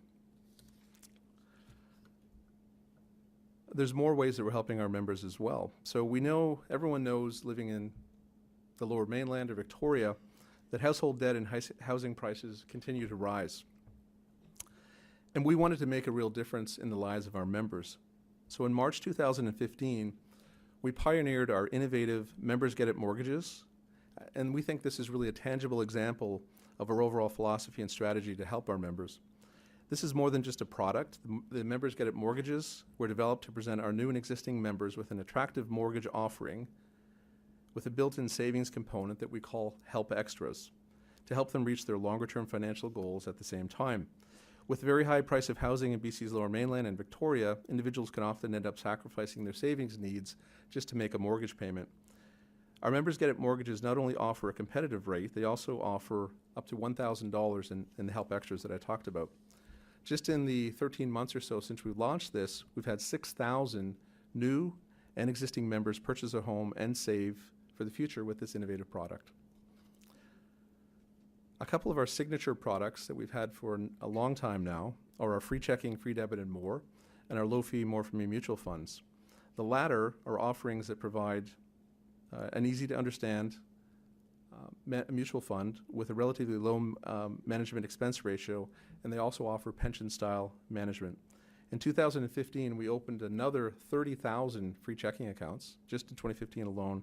There's more ways that we're helping our members as well. So we know, everyone knows, living in the Lower Mainland or Victoria, that household debt and housing prices continue to rise. And we wanted to make a real difference in the lives of our members. So in March 2015, we pioneered our innovative Members Get It mortgages, and we think this is really a tangible example of our overall philosophy and strategy to help our members. This is more than just a product. The Members Get It mortgages were developed to present our new and existing members with an attractive mortgage offering with a built-in savings component that we call Help Extras to help them reach their longer-term financial goals at the same time. With the very high price of housing in BC's Lower Mainland and Victoria, individuals can often end up sacrificing their savings needs just to make a mortgage payment. Our Members Get It mortgages not only offer a competitive rate, they also offer up to $1,000 in the Help Extras that I talked about. Just in the 13 months or so since we launched this, we've had 6,000 new and existing members purchase a home and save for the future with this innovative product. A couple of our signature products that we've had for a long time now are our free checking, free debit, and more, and our low-fee, more-for-me mutual funds. The latter are offerings that provide an easy-to-understand mutual fund with a relatively low management expense ratio, and they also offer pension-style management. In 2015, we opened another 30,000 free checking accounts, just in 2015 alone,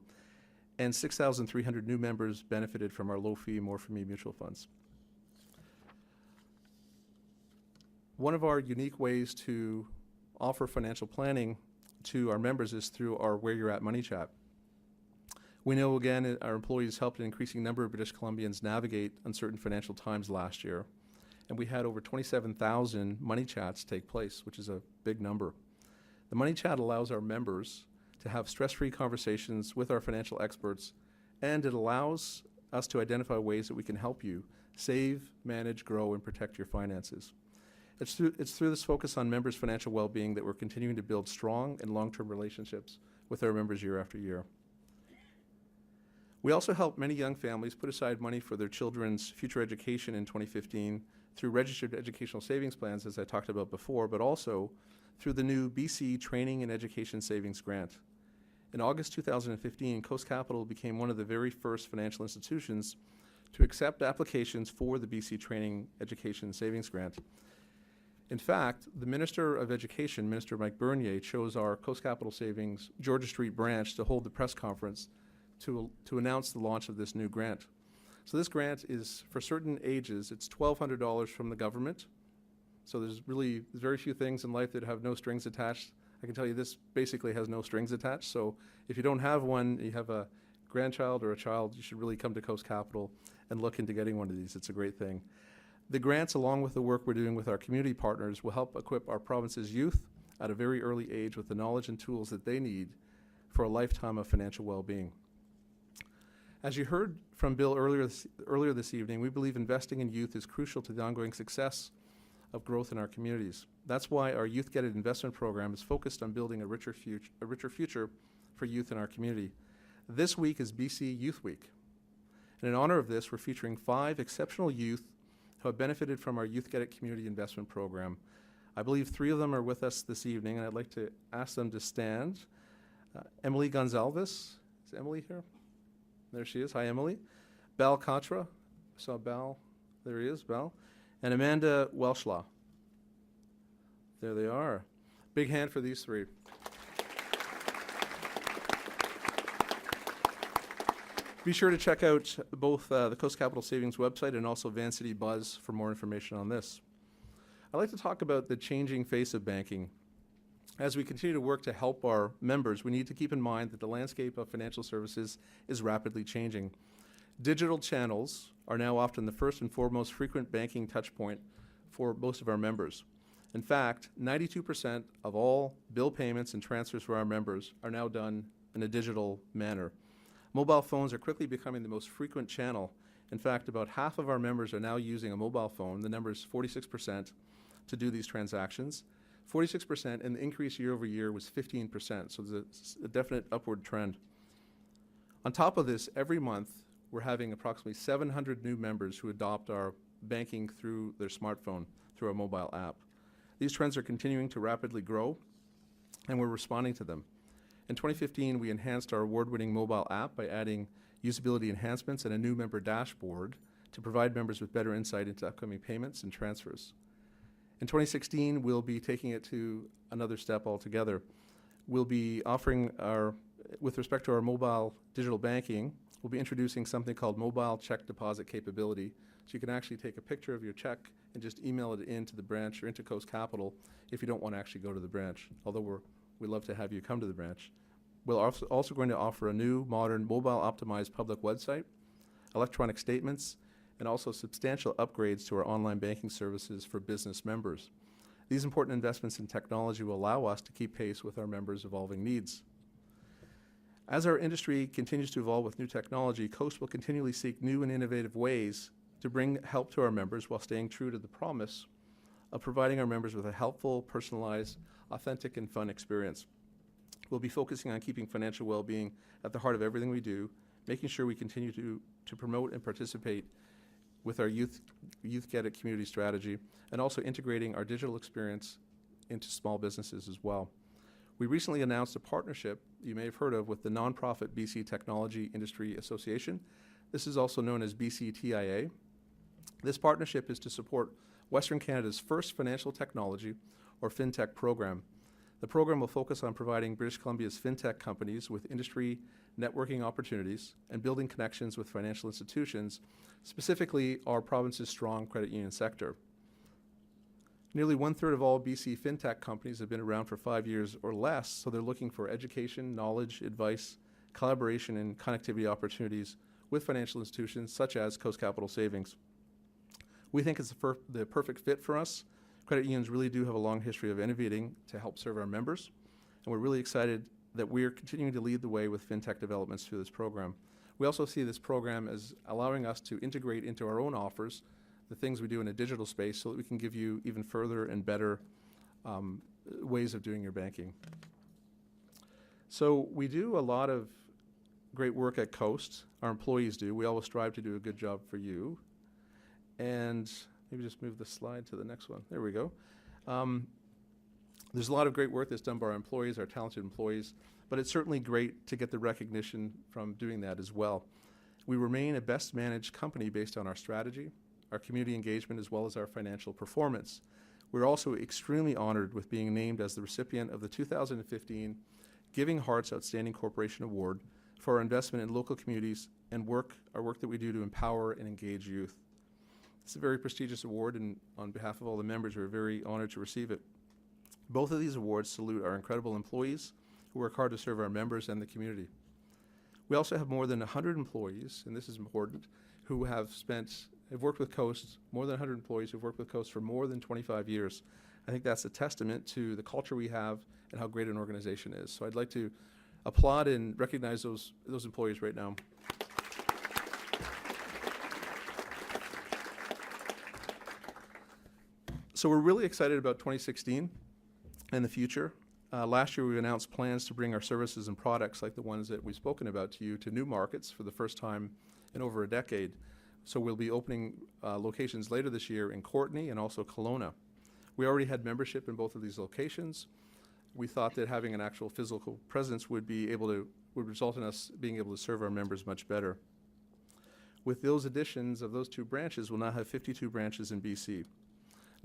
and 6,300 new members benefited from our low-fee, more-for-me mutual funds. One of our unique ways to offer financial planning to our members is through our Where You're At Money Chat. We know, again, our employees helped an increasing number of British Columbians navigate uncertain financial times last year, and we had over 27,000 money chats take place, which is a big number. The money chat allows our members to have stress-free conversations with our financial experts, and it allows us to identify ways that we can help you save, manage, grow, and protect your finances. It's through this focus on members' financial well-being that we're continuing to build strong and long-term relationships with our members year after year. We also helped many young families put aside money for their children's future education in 2015 through registered educational savings plans, as I talked about before, but also through the new BC Training and Education Savings Grant. In August 2015, Coast Capital became one of the very first financial institutions to accept applications for the BC Training Education Savings Grant. In fact, the Minister of Education, Minister Mike Bernier, chose our Coast Capital Savings Georgia Street branch to hold the press conference to announce the launch of this new grant. So this grant is for certain ages. It's $1,200 from the government. So there's very few things in life that have no strings attached. I can tell you this basically has no strings attached. So if you don't have one, you have a grandchild or a child, you should really come to Coast Capital and look into getting one of these. It's a great thing. The grants, along with the work we're doing with our community partners, will help equip our province's youth at a very early age with the knowledge and tools that they need for a lifetime of financial well-being. As you heard from Bill earlier this evening, we believe investing in youth is crucial to the ongoing success of growth in our communities. That's why our Youth Get It investment program is focused on building a richer future for youth in our community. This week is BC Youth Week. And in honor of this, we're featuring 5 exceptional youth who have benefited from our Youth Get It community investment program. I believe 3 of them are with us this evening, and I'd like to ask them to stand. Emily Gonzalez. Is Emily here? There she is. Hi, Emily. Bal Contra. I saw Bal. There he is, Bal. And Amanda Welschlaw. There they are. Big hand for these 3. Be sure to check out both the Coast Capital Savings website and also Vancity Buzz for more information on this. I'd like to talk about the changing face of banking. As we continue to work to help our members, we need to keep in mind that the landscape of financial services is rapidly changing. Digital channels are now often the first and foremost frequent banking touchpoint for most of our members. In fact, 92% of all bill payments and transfers for our members are now done in a digital manner. Mobile phones are quickly becoming the most frequent channel. In fact, about half of our members are now using a mobile phone. The number is 46% to do these transactions. 46%, and the increase year over year was 15%, so there's a definite upward trend. On top of this, every month, we're having approximately 700 new members who adopt our banking through their smartphone, through our mobile app. These trends are continuing to rapidly grow, and we're responding to them. In 2015, we enhanced our award-winning mobile app by adding usability enhancements and a new member dashboard to provide members with better insight into upcoming payments and transfers. In 2016, we'll be taking it to another step altogether. We'll be offering with respect to our mobile digital banking, we'll be introducing something called mobile check deposit capability. So you can actually take a picture of your check and just email it into the branch or into Coast Capital if you don't want to actually go to the branch, although we'd love to have you come to the branch. We're also going to offer a new, modern, mobile-optimized public website, electronic statements, and also substantial upgrades to our online banking services for business members. These important investments in technology will allow us to keep pace with our members' evolving needs. As our industry continues to evolve with new technology, Coast will continually seek new and innovative ways to bring help to our members while staying true to the promise of providing our members with a helpful, personalized, authentic, and fun experience. We'll be focusing on keeping financial well-being at the heart of everything we do, making sure we continue to promote and participate with our Youth Get It community strategy, and also integrating our digital experience into small businesses as well. We recently announced a partnership you may have heard of with the nonprofit BC Technology Industry Association. This is also known as BCTIA. This partnership is to support Western Canada's first financial technology or FinTech program. The program will focus on providing British Columbia's FinTech companies with industry networking opportunities and building connections with financial institutions, specifically our province's strong credit union sector. Nearly 1/3 of all BC FinTech companies have been around for 5 years or less, so they're looking for education, knowledge, advice, collaboration, and connectivity opportunities with financial institutions such as Coast Capital Savings. We think it's the perfect fit for us. Credit unions really do have a long history of innovating to help serve our members, and we're really excited that we're continuing to lead the way with FinTech developments through this program. We also see this program as allowing us to integrate into our own offers the things we do in a digital space so that we can give you even further and better ways of doing your banking. So we do a lot of great work at Coast. Our employees do. We always strive to do a good job for you. And maybe just move the slide to the next one. There we go. There's a lot of great work that's done by our employees, our talented employees, but it's certainly great to get the recognition from doing that as well. We remain a best managed company based on our strategy, our community engagement, as well as our financial performance. We're also extremely honored with being named as the recipient of the 2015 Giving Hearts Outstanding Corporation Award for our investment in local communities and our work that we do to empower and engage youth. It's a very prestigious award, and on behalf of all the members, we're very honored to receive it. Both of these awards salute our incredible employees who work hard to serve our members and the community. We also have more than 100 employees, and this is important, who have worked with Coast, more than 100 employees who've worked with Coast for more than 25 years. I think that's a testament to the culture we have and how great an organization is. So I'd like to applaud and recognize those employees right now. So we're really excited about 2016 and the future. Last year we announced plans to bring our services and products like the ones that we've spoken about to you to new markets for the first time in over a decade. So we'll be opening locations later this year in Courtenay and also Kelowna. We already had membership in both of these locations. We thought that having an actual physical presence would result in us being able to serve our members much better. With those additions of those two branches, we'll now have 52 branches in BC.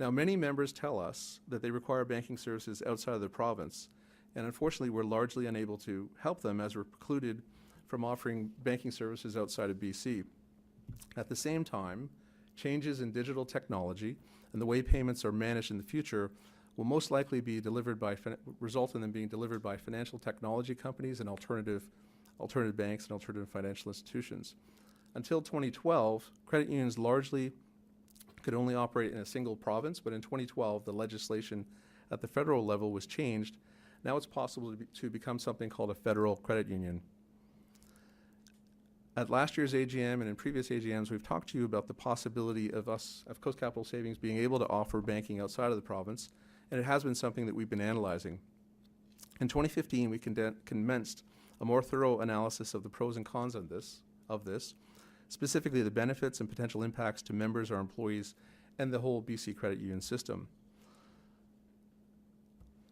Now, many members tell us that they require banking services outside of the province, and unfortunately, we're largely unable to help them as we're precluded from offering banking services outside of BC. At the same time, changes in digital technology and the way payments are managed in the future will most likely be result in them being delivered by financial technology companies and alternative banks and alternative financial institutions. Until 2012, credit unions largely could only operate in a single province, but in 2012, the legislation at the federal level was changed. Now it's possible to become something called a federal credit union. At last year's AGM and in previous AGMs, we've talked to you about the possibility of Coast Capital Savings, being able to offer banking outside of the province, and it has been something that we've been analyzing. In 2015, we commenced a more thorough analysis of the pros and cons of this, specifically the benefits and potential impacts to members, our employees, and the whole BC credit union system.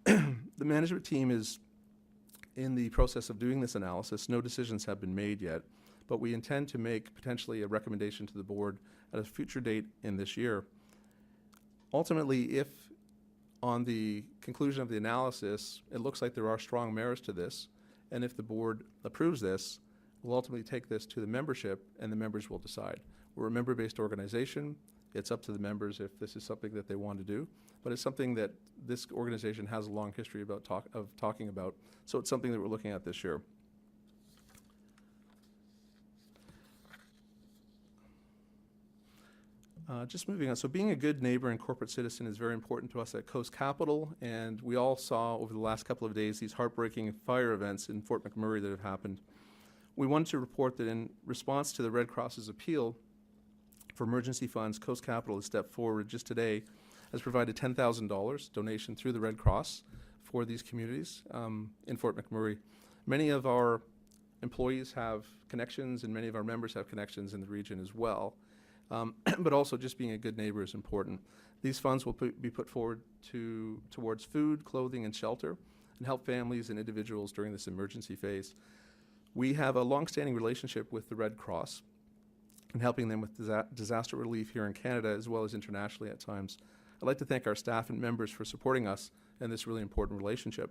The management team is in the process of doing this analysis. No decisions have been made yet, but we intend to make potentially a recommendation to the board at a future date in this year. Ultimately, if on the conclusion of the analysis, it looks like there are strong merits to this, and if the board approves this, we'll ultimately take this to the membership, and the members will decide. We're a member-based organization. It's up to the members if this is something that they want to do, but it's something that this organization has a long history of talking about, so it's something that we're looking at this year. Just moving on. So being a good neighbor and corporate citizen is very important to us at Coast Capital, and we all saw over the last couple of days these heartbreaking fire events in Fort McMurray that have happened. We wanted to report that in response to the Red Cross's appeal for emergency funds, Coast Capital has stepped forward just today, has provided $10,000 donation through the Red Cross for these communities in Fort McMurray. Many of our employees have connections, and many of our members have connections in the region as well. But also just being a good neighbor is important. These funds will be put forward towards food, clothing, and shelter, and help families and individuals during this emergency phase. We have a long-standing relationship with the Red Cross and helping them with disaster relief here in Canada as well as internationally at times. I'd like to thank our staff and members for supporting us in this really important relationship.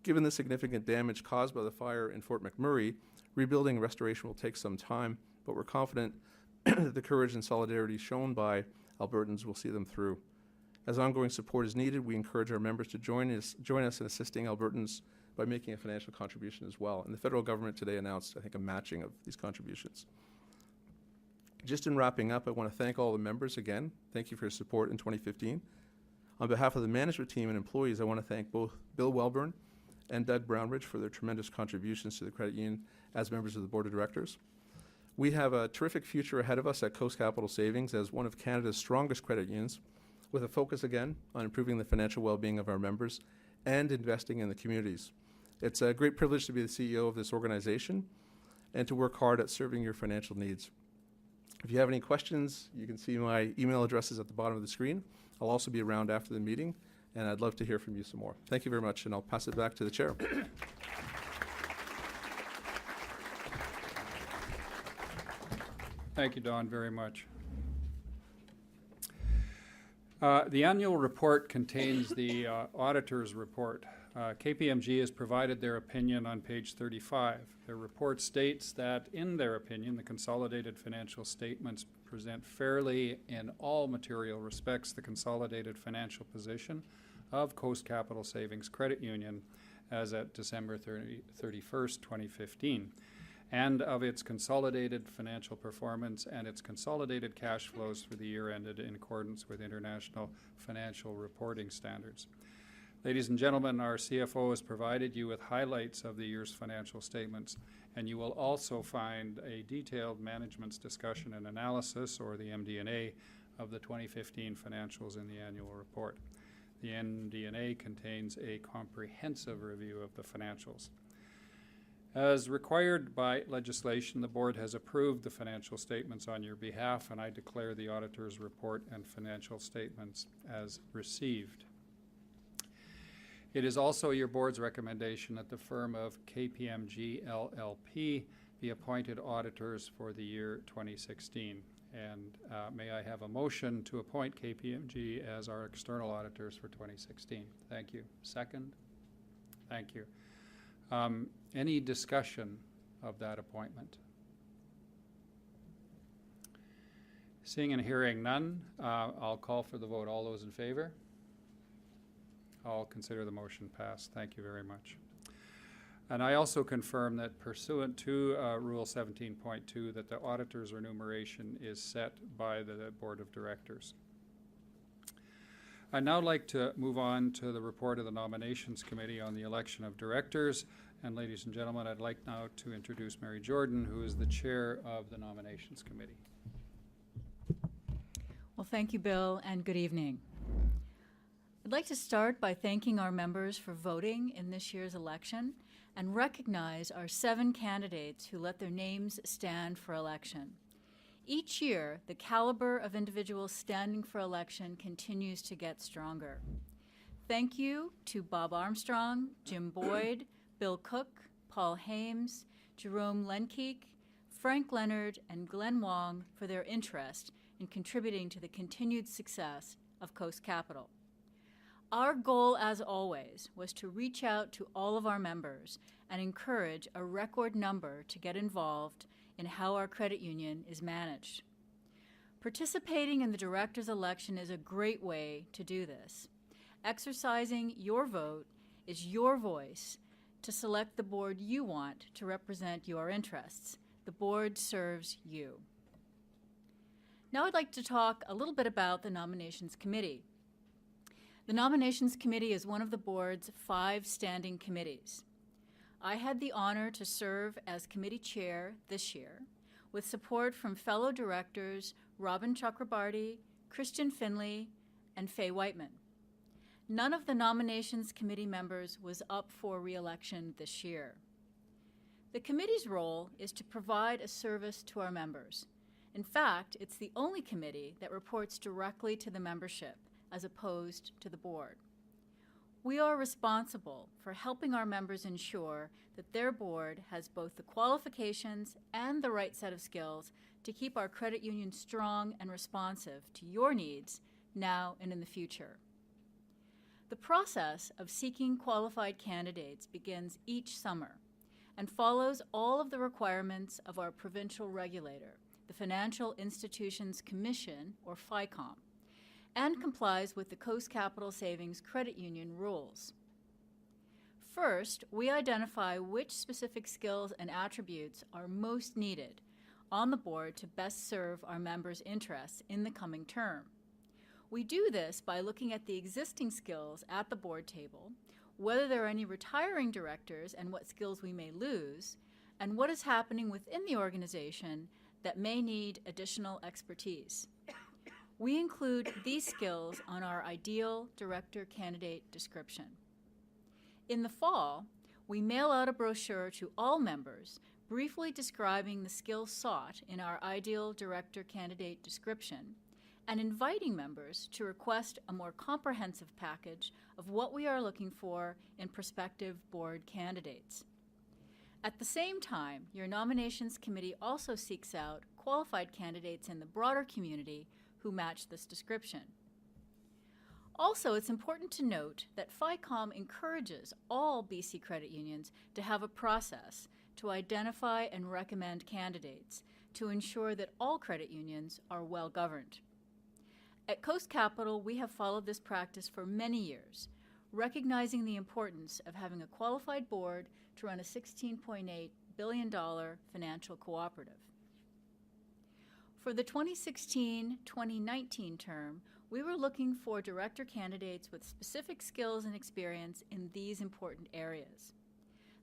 Given the significant damage caused by the fire in Fort McMurray, rebuilding and restoration will take some time, but we're confident that the courage and solidarity shown by Albertans will see them through. As ongoing support is needed, we encourage our members to join us in assisting Albertans by making a financial contribution as well. And the federal government today announced, I think, a matching of these contributions. Just in wrapping up, I want to thank all the members again. Thank you for your support in 2015. On behalf of the management team and employees, I want to thank both Bill Welburn and Doug Brownridge for their tremendous contributions to the credit union as members of the board of directors. We have a terrific future ahead of us at Coast Capital Savings as one of Canada's strongest credit unions, with a focus again on improving the financial well-being of our members and investing in the communities. It's a great privilege to be the CEO of this organization and to work hard at serving your financial needs. If you have any questions, you can see my email addresses at the bottom of the screen. I'll also be around after the meeting, and I'd love to hear from you some more. Thank you very much, and I'll pass it back to the chair. Thank you, Don, very much. The annual report contains the auditor's report. KPMG has provided their opinion on page 35. Their report states that, in their opinion, the consolidated financial statements present fairly in all material respects the consolidated financial position of Coast Capital Savings Credit Union as at December 31st, 2015, and of its consolidated financial performance and its consolidated cash flows for the year ended in accordance with international financial reporting standards. Ladies and gentlemen, our CFO has provided you with highlights of the year's financial statements, and you will also find a detailed management's discussion and analysis, or the MD&A, of the 2015 financials in the annual report. The MD&A contains a comprehensive review of the financials. As required by legislation, the board has approved the financial statements on your behalf, and I declare the auditor's report and financial statements as received. It is also your board's recommendation that the firm of KPMG LLP be appointed auditors for the year 2016. And may I have a motion to appoint KPMG as our external auditors for 2016? Thank you. Second? Thank you. Any discussion of that appointment? Seeing and hearing none, I'll call for the vote. All those in favor? I'll consider the motion passed. Thank you very much. And I also confirm that pursuant to Rule 17.2 that the auditor's remuneration is set by the Board of Directors. I'd now like to move on to the report of the Nominations Committee on the election of directors. And ladies and gentlemen, I'd like now to introduce Mary Jordan, who is the chair of the Nominations Committee. Well, thank you, Bill, and good evening. I'd like to start by thanking our members for voting in this year's election and recognize our 7 candidates who let their names stand for election. Each year, the caliber of individuals standing for election continues to get stronger. Thank you to Bob Armstrong, Jim Boyd, Bill Cooke, Paul Hames, Jerome Lenkeek, Frank Leonard, and Glenn Wong for their interest in contributing to the continued success of Coast Capital. Our goal, as always, was to reach out to all of our members and encourage a record number to get involved in how our credit union is managed. Participating in the director's election is a great way to do this. Exercising your vote is your voice to select the board you want to represent your interests. The board serves you. Now I'd like to talk a little bit about the Nominations Committee. The Nominations Committee is one of the board's 5 standing committees. I had the honor to serve as committee chair this year with support from fellow directors Robin Chakrabarty, Christian Finley, and Faye Whiteman. None of the Nominations Committee members was up for re-election this year. The committee's role is to provide a service to our members. In fact, it's the only committee that reports directly to the membership as opposed to the board. We are responsible for helping our members ensure that their board has both the qualifications and the right set of skills to keep our credit union strong and responsive to your needs now and in the future. The process of seeking qualified candidates begins each summer and follows all of the requirements of our provincial regulator, the Financial Institutions Commission, or FICOM, and complies with the Coast Capital Savings Credit Union rules. First, we identify which specific skills and attributes are most needed on the board to best serve our members' interests in the coming term. We do this by looking at the existing skills at the board table, whether there are any retiring directors and what skills we may lose, and what is happening within the organization that may need additional expertise. We include these skills on our ideal director candidate description. In the fall, we mail out a brochure to all members briefly describing the skills sought in our ideal director candidate description and inviting members to request a more comprehensive package of what we are looking for in prospective board candidates. At the same time, your Nominations Committee also seeks out qualified candidates in the broader community who match this description. Also, it's important to note that FICOM encourages all BC credit unions to have a process to identify and recommend candidates to ensure that all credit unions are well governed. At Coast Capital, we have followed this practice for many years, recognizing the importance of having a qualified board to run a $16.8 billion financial cooperative. For the 2016-2019 term, we were looking for director candidates with specific skills and experience in these important areas: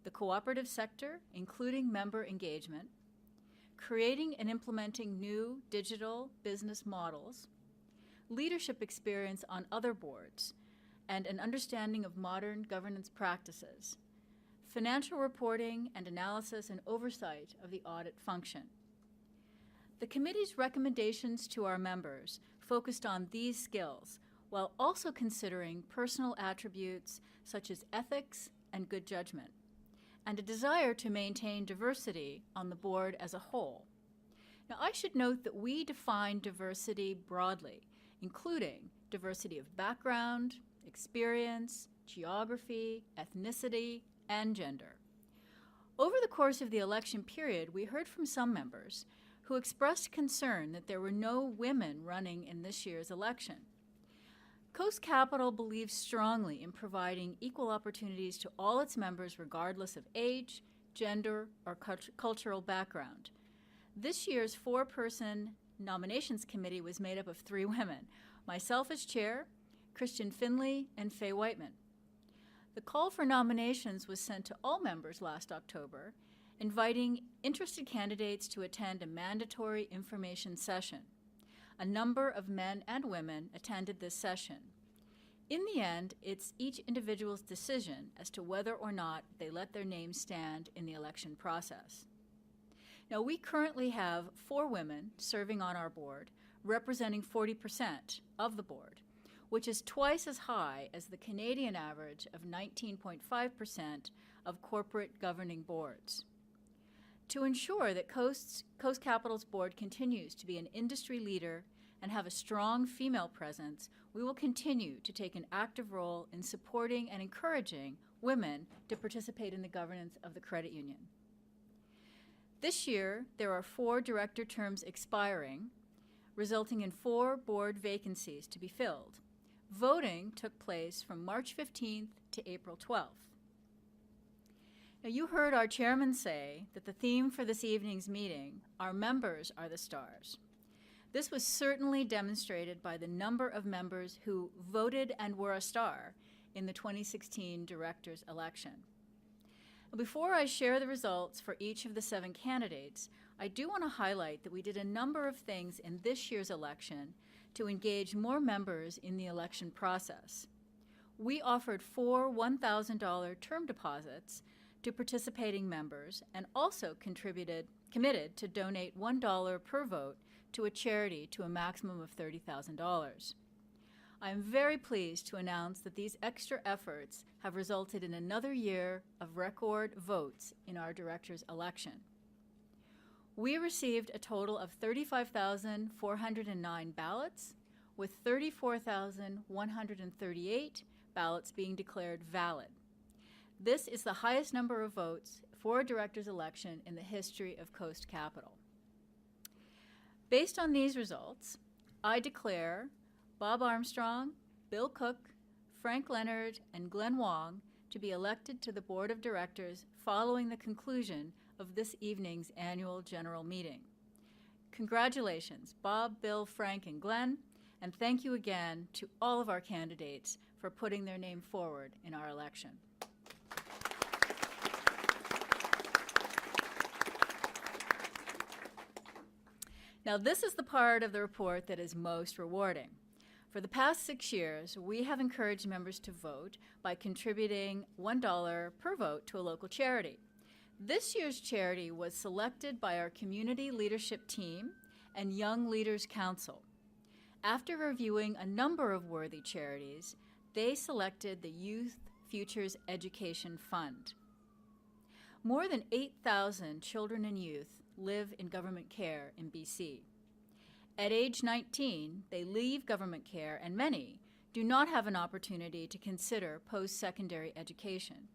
the cooperative sector, including member engagement, creating and implementing new digital business models, leadership experience on other boards, and an understanding of modern governance practices, financial reporting and analysis and oversight of the audit function. The committee's recommendations to our members focused on these skills while also considering personal attributes such as ethics and good judgment, and a desire to maintain diversity on the board as a whole. Now, I should note that we define diversity broadly, including diversity of background, experience, geography, ethnicity, and gender. Over the course of the election period, we heard from some members who expressed concern that there were no women running in this year's election. Coast Capital believes strongly in providing equal opportunities to all its members regardless of age, gender, or cultural background. This year's 4-person nominations committee was made up of 3 women, myself as chair, Christian Finley, and Faye Whiteman. The call for nominations was sent to all members last October, inviting interested candidates to attend a mandatory information session. A number of men and women attended this session. In the end, it's each individual's decision as to whether or not they let their name stand in the election process. Now, we currently have 4 women serving on our board, representing 40% of the board, which is twice as high as the Canadian average of 19.5% of corporate governing boards. To ensure that Coast Capital's board continues to be an industry leader and have a strong female presence, we will continue to take an active role in supporting and encouraging women to participate in the governance of the credit union. This year, there are 4 director terms expiring, resulting in 4 board vacancies to be filled. Voting took place from March 15th to April 12th. Now, you heard our chairman say that the theme for this evening's meeting, "Our members are the stars." This was certainly demonstrated by the number of members who voted and were a star in the 2016 directors' election. Before I share the results for each of the 7 candidates, I do want to highlight that we did a number of things in this year's election to engage more members in the election process. We offered 4 $1,000 term deposits to participating members and also committed to donate $1 per vote to a charity to a maximum of $30,000. I am very pleased to announce that these extra efforts have resulted in another year of record votes in our directors' election. We received a total of 35,409 ballots, with 34,138 ballots being declared valid. This is the highest number of votes for a director's election in the history of Coast Capital. Based on these results, I declare Bob Armstrong, Bill Cooke, Frank Leonard, and Glenn Wong to be elected to the Board of Directors following the conclusion of this evening's annual general meeting. Congratulations, Bob, Bill, Frank, and Glenn, and thank you again to all of our candidates for putting their name forward in our election. Now, this is the part of the report that is most rewarding. For the past 6 years, we have encouraged members to vote by contributing $1 per vote to a local charity. This year's charity was selected by our Community Leadership Team and Young Leaders Council. After reviewing a number of worthy charities, they selected the Youth Futures Education Fund. More than 8,000 children and youth live in government care in BC. At age 19, they leave government care, and many do not have an opportunity to consider post-secondary education.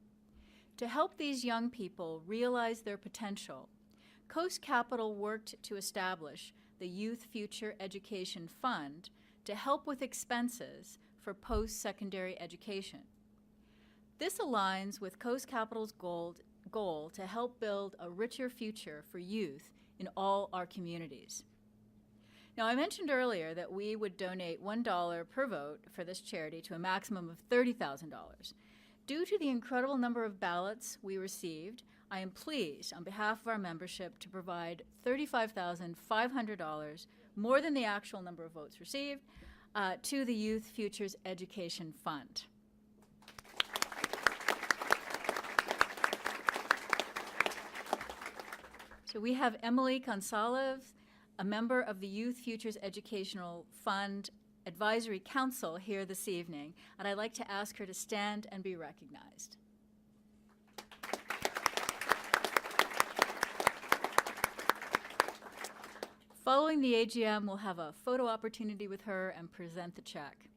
To help these young people realize their potential, Coast Capital worked to establish the Youth Future Education Fund to help with expenses for post-secondary education. This aligns with Coast Capital's goal to help build a richer future for youth in all our communities. Now, I mentioned earlier that we would donate $1 per vote for this charity to a maximum of $30,000. Due to the incredible number of ballots we received, I am pleased, on behalf of our membership, to provide $35,500, more than the actual number of votes received, to the Youth Futures Education Fund. So we have Emily Gonsalves, a member of the Youth Futures Educational Fund Advisory Council, here this evening, and I'd like to ask her to stand and be recognized. Following the AGM, we'll have a photo opportunity with her and present the check.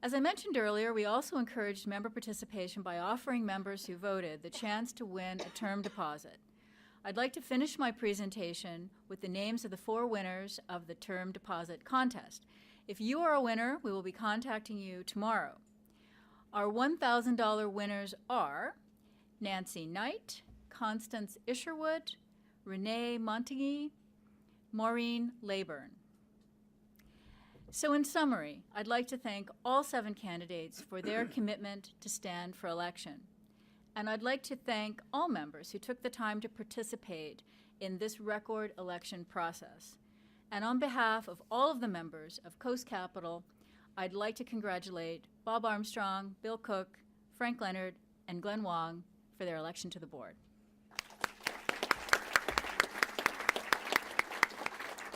As I mentioned earlier, we also encouraged member participation by offering members who voted the chance to win a term deposit. I'd like to finish my presentation with the names of the 4 winners of the term deposit contest. If you are a winner, we will be contacting you tomorrow. Our $1,000 winners are Nancy Knight, Constance Isherwood, Renee Montague, Maureen Leyburn. So in summary, I'd like to thank all 7 candidates for their commitment to stand for election. And I'd like to thank all members who took the time to participate in this record election process. And on behalf of all of the members of Coast Capital, I'd like to congratulate Bob Armstrong, Bill Cooke, Frank Leonard, and Glenn Wong for their election to the board.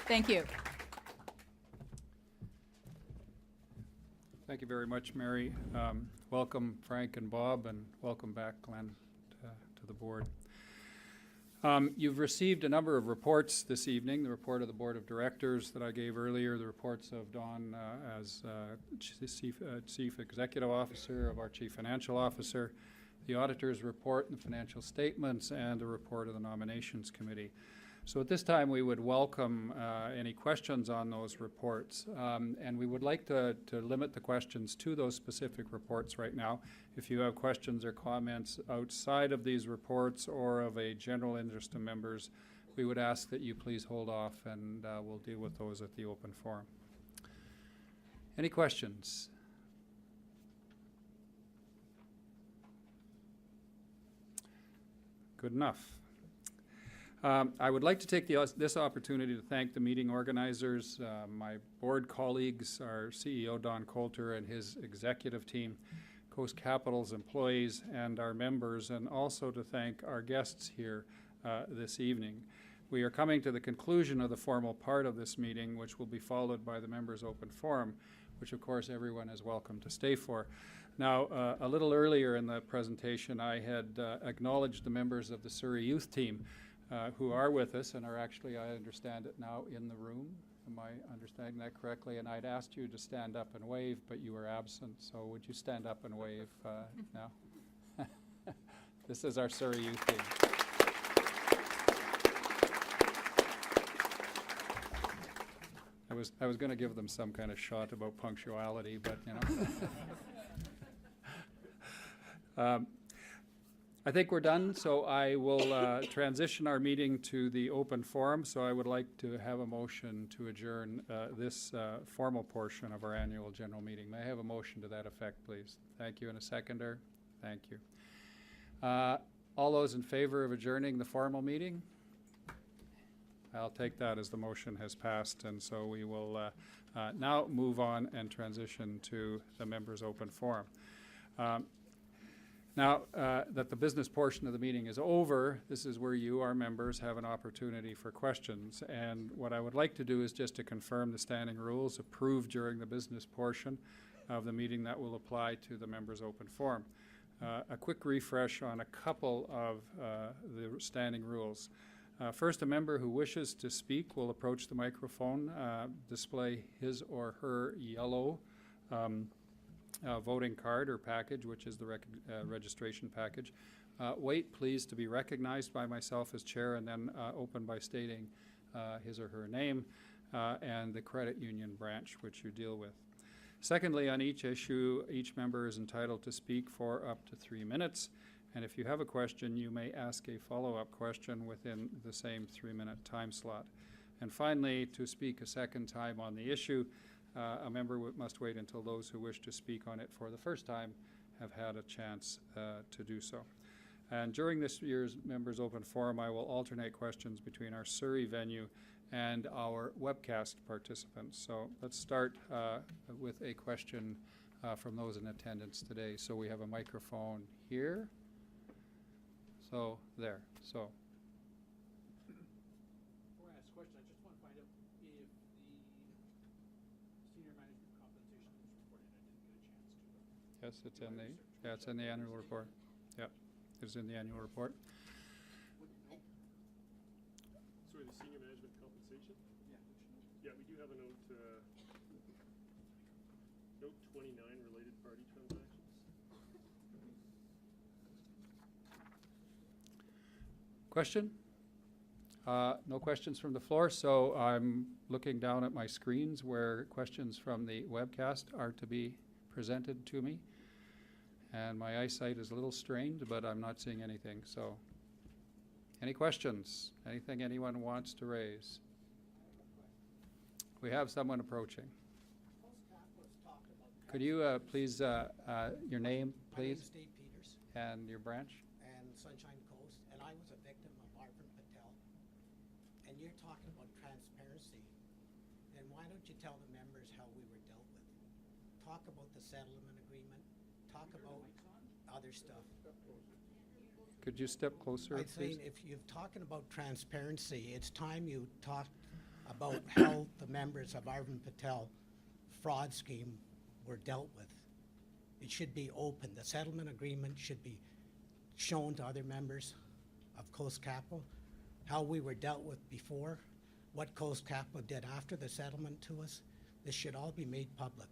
Thank you. Thank you very much, Mary. Welcome, Frank and Bob, and welcome back, Glenn, to the board. You've received a number of reports this evening, the report of the Board of Directors that I gave earlier, the reports of Don as Chief Executive Officer, of our Chief Financial Officer, the Auditor's report and the financial statements, and the report of the Nominations Committee. So at this time, we would welcome any questions on those reports. And we would like to limit the questions to those specific reports right now. If you have questions or comments outside of these reports or of a general interest to members, we would ask that you please hold off, and we'll deal with those at the open forum. Any questions? Good enough. I would like to take this opportunity to thank the meeting organizers, my board colleagues, our CEO Don Coulter and his executive team, Coast Capital's employees, and our members, and also to thank our guests here this evening. We are coming to the conclusion of the formal part of this meeting, which will be followed by the members' open forum, which of course everyone is welcome to stay for. Now, a little earlier in the presentation, I had acknowledged the members of the Surrey Youth Team who are with us and are actually, I understand it now, in the room. Am I understanding that correctly? And I'd asked you to stand up and wave, but you were absent. So would you stand up and wave now? This is our Surrey Youth Team. I was going to give them some kind of shot about punctuality, but you know. I think we're done, so I will transition our meeting to the open forum. So I would like to have a motion to adjourn this formal portion of our annual general meeting. May I have a motion to that effect, please? Thank you. And a seconder? Thank you. All those in favor of adjourning the formal meeting? I'll take that as the motion has passed, and so we will now move on and transition to the members' open forum. Now that the business portion of the meeting is over, this is where you, our members, have an opportunity for questions. And what I would like to do is just to confirm the standing rules approved during the business portion of the meeting that will apply to the members' open forum. A quick refresh on a couple of the standing rules. First, a member who wishes to speak will approach the microphone, display his or her yellow voting card or package, which is the registration package. Wait, please, to be recognized by myself as chair, and then open by stating his or her name and the credit union branch which you deal with. Secondly, on each issue, each member is entitled to speak for up to 3 minutes. And if you have a question, you may ask a follow-up question within the same 3-minute time slot. And finally, to speak a second time on the issue, a member must wait until those who wish to speak on it for the first time have had a chance to do so. And during this year's Members Open Forum, I will alternate questions between our Surrey venue and our webcast participants. So let's start with a question from those in attendance today. So we have a microphone here. So there. So. Before I ask a question, I just want to find out if the senior management compensation was reported. I didn't get a chance to. Yes, it's in the it's in the annual report. Yeah, it's in the annual report. Sorry, the senior management compensation? Yeah, which note? Yeah, we do have a note, note 29, related party transactions. Question? No questions from the floor, so I'm looking down at my screens where questions from the webcast are to be presented to me. And my eyesight is a little strained, but I'm not seeing anything. So, any questions? Anything anyone wants to raise? We have someone approaching. Could you please, your name, My name's please, Dave Peters, and your branch? and Sunshine Coast, and I was a victim of Arvind Patel. And you're talking about transparency, then why don't you tell the members how we were dealt with? Talk about the settlement agreement, talk about other stuff. Could you step closer, I'm please? saying if you're talking about transparency, it's time you talk about how the members of Arvind Patel fraud scheme were dealt with. It should be open. The settlement agreement should be shown to other members of Coast Capital, how we were dealt with before, what Coast Capital did after the settlement to us. This should all be made public.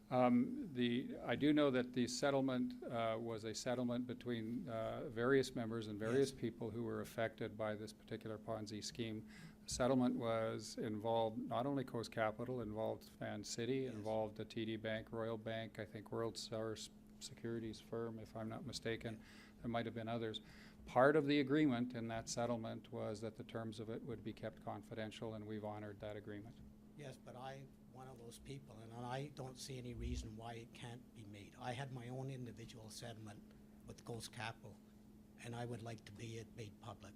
I do know that the settlement was a settlement between various members and various Yes. people who were affected by this particular Ponzi scheme. The settlement was involved not only Coast Capital, involved Fan City, Yes. involved the TD Bank, Royal Bank, I think World Star Securities firm, if I'm not mistaken. There might have been others. Part of the agreement in that settlement was that the terms of it would be kept confidential, and we've honored that agreement. Yes, but I'm one of those people, and I don't see any reason why it can't be made. I had my own individual settlement with Coast Capital, and I would like to be it made public.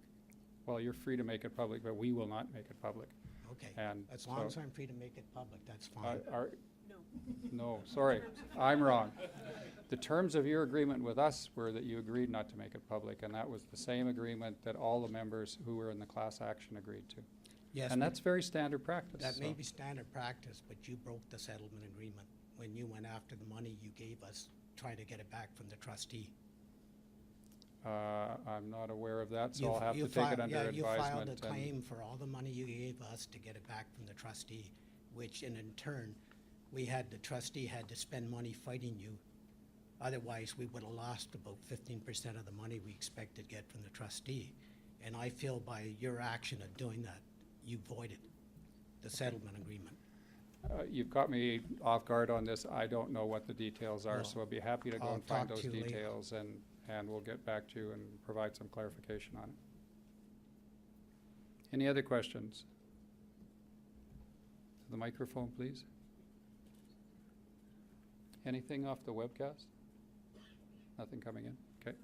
Well, you're free to make it public, but we will not make it public. Okay, And as long as so- I'm free to make it public, that's fine. No, sorry, I'm wrong. The terms of your agreement with us were that you agreed not to make it public, and that was the same agreement that all the members who were in the class action agreed to. Yes, And but that's very standard practice. that may so. be standard practice, but you broke the settlement agreement when you went after the money you gave us, trying to get it back from the trustee. I'm not aware of that, so You- I'll have you to take it fi- under yeah, advisement. you filed a and- claim for all the money you gave us to get it back from the trustee, which in turn, the trustee had to spend money fighting you. Otherwise, we would have lost about 15% of the money we expected to get from the trustee. And I feel by your action of doing that, you voided the settlement agreement. You've got me off guard on this. I don't know what the details are, Well, so I'd be happy to go I'll and find talk those to you later. details, and we'll get back to you and provide some clarification on it. Any other questions? The microphone, please. Anything off the webcast? Nothing coming in? Okay.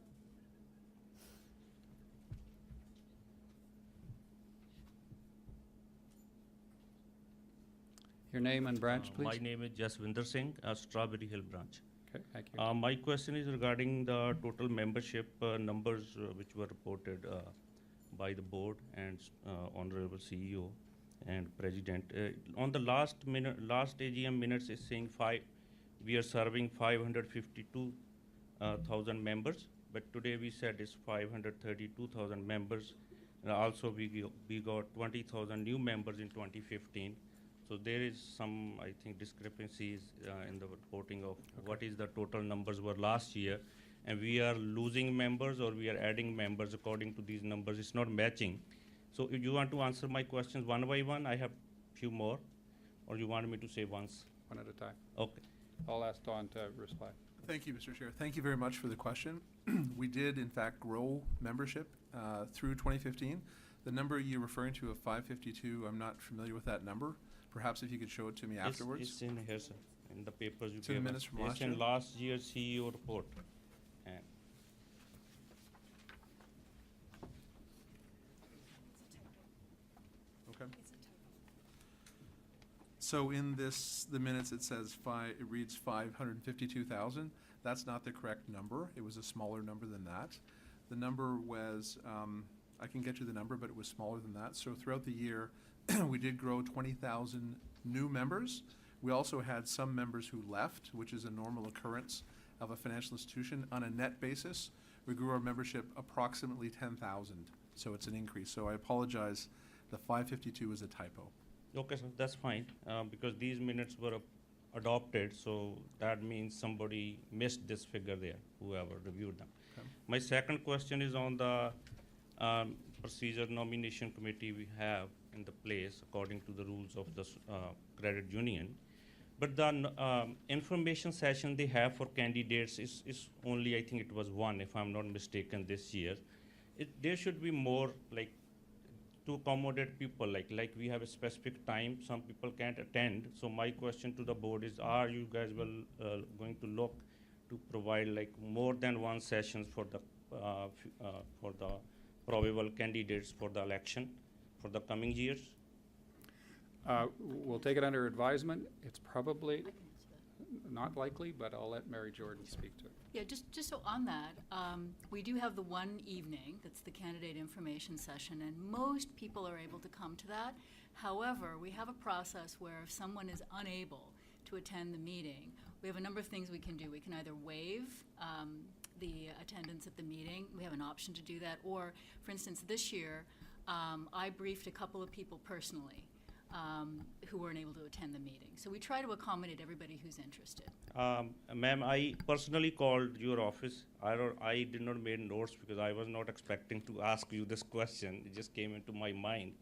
Your name and branch, please. My name is Jaswinder Singh, Strawberry Hill branch. Okay, thank you. My question is regarding the total membership numbers which were reported by the board and honorable CEO and president. On the last AGM minutes is saying we are serving 552,000 members, but today we said it's 532,000 members. And also, we got 20,000 new members in 2015. So there is some, I think, discrepancies in the reporting of what is the total numbers were last year. And we are losing members or we are adding members according to these numbers. It's not matching. So if you want to answer my questions one by one, I have few more. Or you want me to say once? One at a time. Okay. I'll ask Don to respond. Thank you, Mr. Chair. Thank you very much for the question. We did, in fact, grow membership through 2015. The number you're referring to of 552, I'm not familiar with that number. Perhaps if you could show it to me afterwards. It's in here, sir, in the papers you It's in the gave minutes us. from last It's in year? last year's CEO report. And Okay. So in the minutes, it says it reads 552,000. That's not the correct number. It was a smaller number than that. The number was, I can get you the number, but it was smaller than that. So throughout the year, we did grow 20,000 new members. We also had some members who left, which is a normal occurrence of a financial institution. On a net basis, we grew our membership approximately 10,000. So it's an increase. So I apologize. The 552 is a typo. okay, sir, that's fine, because these minutes were adopted, so that means somebody missed this figure there, whoever reviewed them. Okay. My second question is on the procedure nomination committee we have in the place according to the rules of the credit union. But the information session they have for candidates is only, I think it was one, if I'm not mistaken, this year. There should be more, like, to accommodate people, like we have a specific time, some people can't attend. So my question to the board is, are you guys going to look to provide like more than one sessions for the probable candidates for the election for the coming years? We'll take it under advisement. It's probably not likely, but I'll let Mary Jordan speak to it. Yeah, just so on that, we do have the one evening, that's the candidate information session, and most people are able to come to that. However, we have a process where if someone is unable to attend the meeting, we have a number of things we can do. We can either waive the attendance at the meeting, we have an option to do that, or, for instance, this year, I briefed a couple of people personally who weren't able to attend the meeting. So we try to accommodate everybody who's interested. Ma'am, I personally called your office. I did not make notes because I was not expecting to ask you this question. It just came into my mind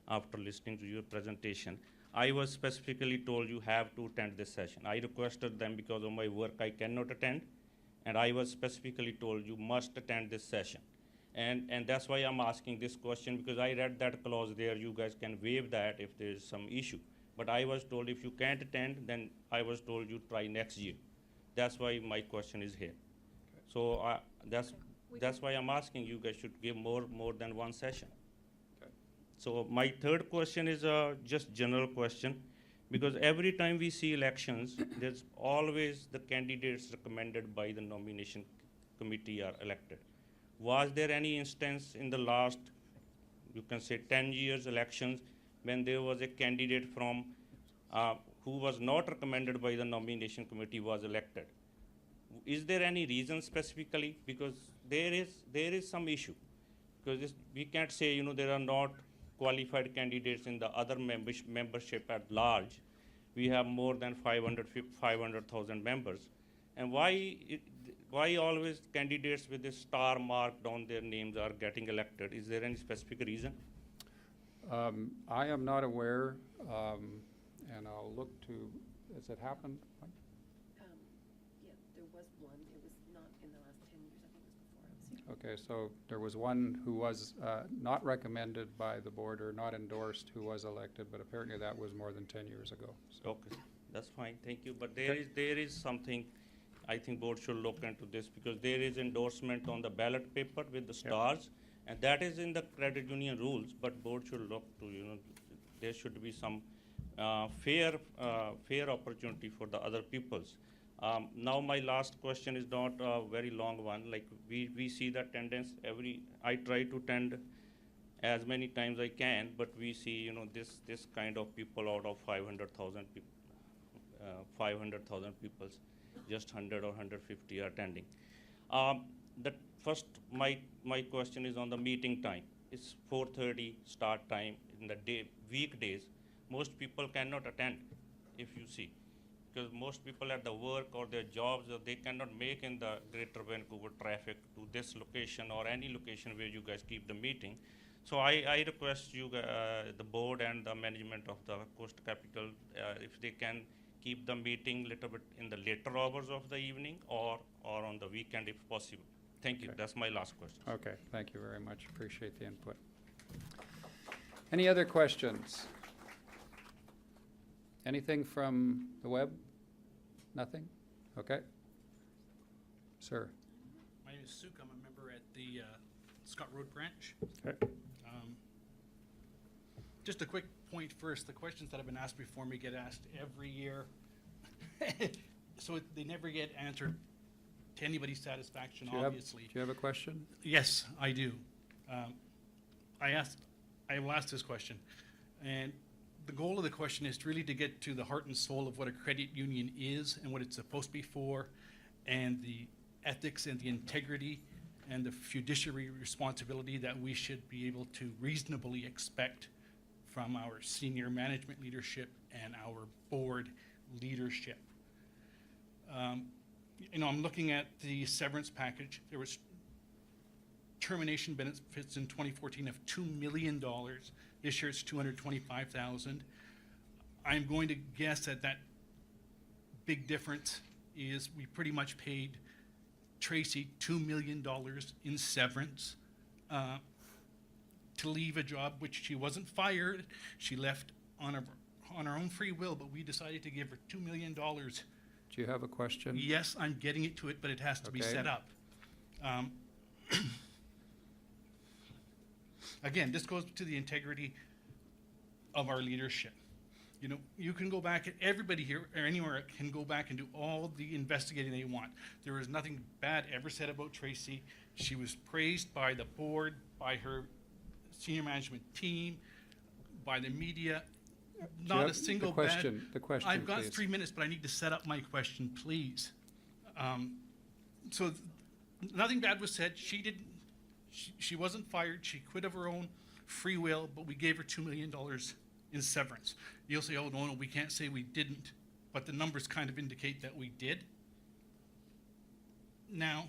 after listening to your presentation. I was specifically told you have to attend this session. I requested them because of my work I cannot attend, and I was specifically told you must attend this session. And that's why I'm asking this question, because I read that clause there, you guys can waive that if there's some issue. But I was told if you can't attend, then I was told you try next year. That's why my question is here. Okay. So that's why I'm asking you guys should give more than one session. Okay. So my third question is just general question, because every time we see elections, there's always the candidates recommended by the nomination committee are elected. Was there any instance in the last, you can say 10 years elections, when there was a candidate from who was not recommended by the nomination committee was elected? Is there any reason specifically? Because there is some issue. Because we can't say, there are not qualified candidates in the other membership at large. We have more than 500,000 members. And why always candidates with a star marked on their names are getting elected? Is there any specific reason? I am not aware, and I'll look to, has it happened? Yeah, there was one. It was not in the last 10 years. I think it was before I was here. Okay, so there was one who was not recommended by the board or not endorsed who was elected, but apparently that was more than 10 years ago. So. Okay, that's fine, thank you. But there is something, I think board should look into this, because there is endorsement on the ballot paper with the stars, and that is in the credit union rules, but board should look to, there should be some fair opportunity for the other peoples. Now my last question is not a very long one. Like we see the attendance I try to attend as many times I can, but we see, this kind of people out of 500,000 people, 500,000 people, just 100 or 150 are attending. My question is on the meeting time. it's 4:30 start time in the day, weekdays. Most people cannot attend, if you see, because most people at the work or their jobs, they cannot make in the greater Vancouver traffic to this location or any location where you guys keep the meeting. So I request you, the board and the management of the Coast Capital, if they can keep the meeting little bit in the later hours of the evening or on the weekend if possible. Thank you. Okay. That's my last question. Okay, thank you very much. Appreciate the input. Any other questions? Anything from the web? Nothing? Okay. Sir? My name is Cooke. I'm a member at the Scott Road branch. Okay. Just a quick point first. The questions that have been asked before me get asked every year. So they never get answered to anybody's satisfaction, obviously. Do you have a question? Yes, I do. I will ask this question. And the goal of the question is really to get to the heart and soul of what a credit union is and what it's supposed to be for, and the ethics and the integrity and the fiduciary responsibility that we should be able to reasonably expect from our senior management leadership and our board leadership. I'm looking at the severance package. There was termination benefits in 2014 of $2 million. This year it's $225,000. I'm going to guess that big difference is we pretty much paid Tracy $2 million in severance to leave a job which she wasn't fired. She left on her own free will, but we decided to give her $2 million. Do you have a question? Yes, I'm getting it to it, but it has to be Okay. set up. Again, this goes to the integrity of our leadership. You know, you can go back, everybody here or anywhere can go back and do all the investigating they want. There was nothing bad ever said about Tracy. She was praised by the board, by her senior management team, by the media. you Not have a single the question, the question, I've got please. 3 minutes, but I need to set up my question, please. Nothing bad was said. She wasn't fired. She quit of her own free will, but we gave her $2 million in severance. You'll say, oh, no, we can't say we didn't, but the numbers kind of indicate that we did. Now,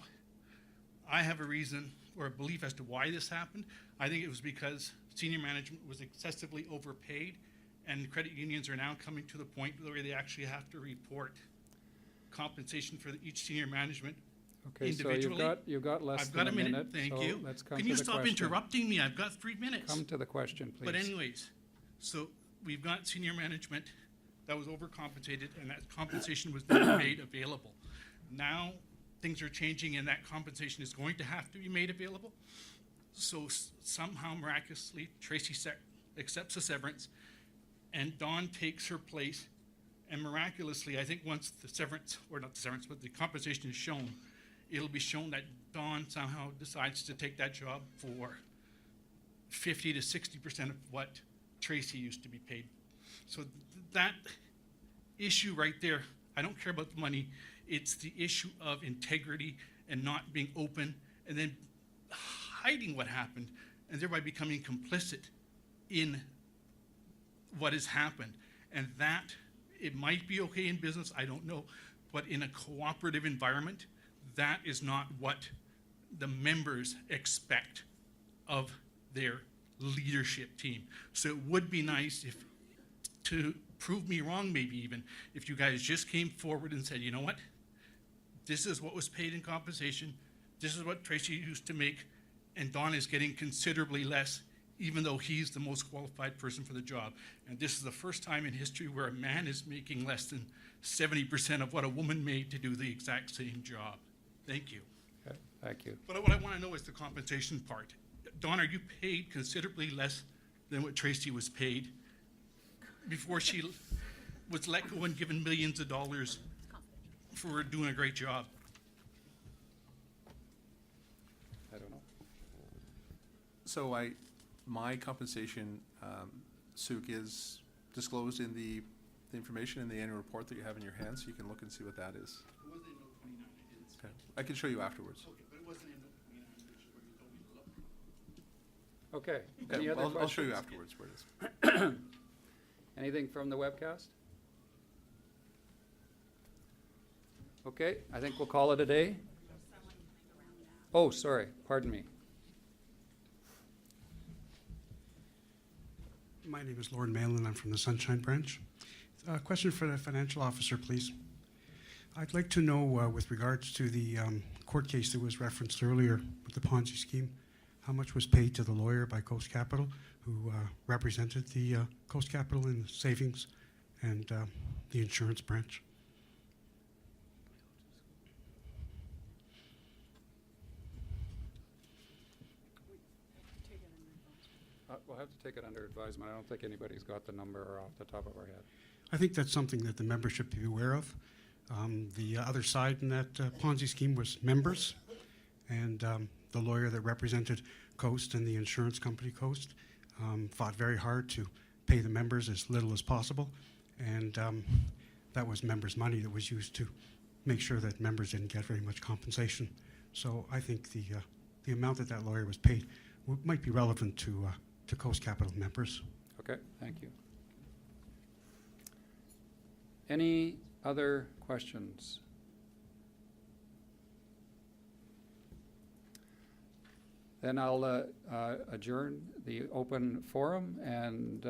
I have a reason or a belief as to why this happened. I think it was because senior management was excessively overpaid, and credit unions are now coming to the point where they actually have to report compensation for each senior management Okay, so individually. you've got less I've than got a minute. Thank so you. Let's come Can to you the stop question. interrupting me? I've got 3 minutes. Come to the question, please. But anyways, so we've got senior management that was overcompensated, and that compensation was never made available. Now, things are changing, and that compensation is going to have to be made available. So somehow, miraculously, Tracy accepts a severance, and Dawn takes her place. And miraculously, I think once the severance, or not the severance, but the compensation is shown, it'll be shown that Dawn somehow decides to take that job for 50 to 60% of what Tracy used to be paid. So that issue right there, I don't care about the money. It's the issue of integrity and not being open and then hiding what happened and thereby becoming complicit in what has happened. And that, it might be okay in business, I don't know, but in a cooperative environment, that is not what the members expect of their leadership team. So it would be nice if, to prove me wrong maybe even, if you guys just came forward and said, you know what, this is what was paid in compensation, this is what Tracy used to make, and Don is getting considerably less, even though he's the most qualified person for the job. And this is the first time in history where a man is making less than 70% of what a woman made to do the exact same job. Thank you. Okay, thank you. But what I want to know is the compensation part. Dawn, are you paid considerably less than what Tracy was paid before she was let go and given millions of dollars for doing a great job? I don't know. So my compensation, Suk, is disclosed in the information in the annual report that you have in your hands, so you can look and see what that is. It wasn't in note 29, I didn't see. Okay. I can show you afterwards. Okay, but it wasn't in note 29, which is where you told me to look. Okay. Any other I'll show you questions? afterwards where it is. Anything from the webcast? Okay, I think we'll call it a day. Oh, sorry, pardon me. My name is Lauren Malin. I'm from the Sunshine Branch. A question for the financial officer, please. I'd like to know, with regards to the court case that was referenced earlier with the Ponzi scheme, how much was paid to the lawyer by Coast Capital, who represented the Coast Capital in the savings and the insurance branch? We'll have to take it under advisement. I don't think anybody's got the number off the top of our head. I think that's something that the membership be aware of. The other side in that Ponzi scheme was members, and the lawyer that represented Coast and the insurance company Coast fought very hard to pay the members as little as possible, and that was members' money that was used to make sure that members didn't get very much compensation. So I think the amount that lawyer was paid might be relevant to Coast Capital members. Okay, thank you. Any other questions? Then I'll adjourn the open forum, and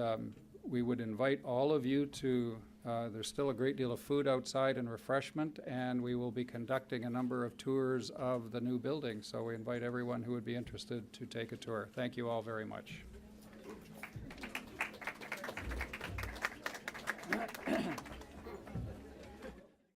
we would invite all of you to, there's still a great deal of food outside and refreshment, and we will be conducting a number of tours of the new building. So we invite everyone who would be interested to take a tour. Thank you all very much.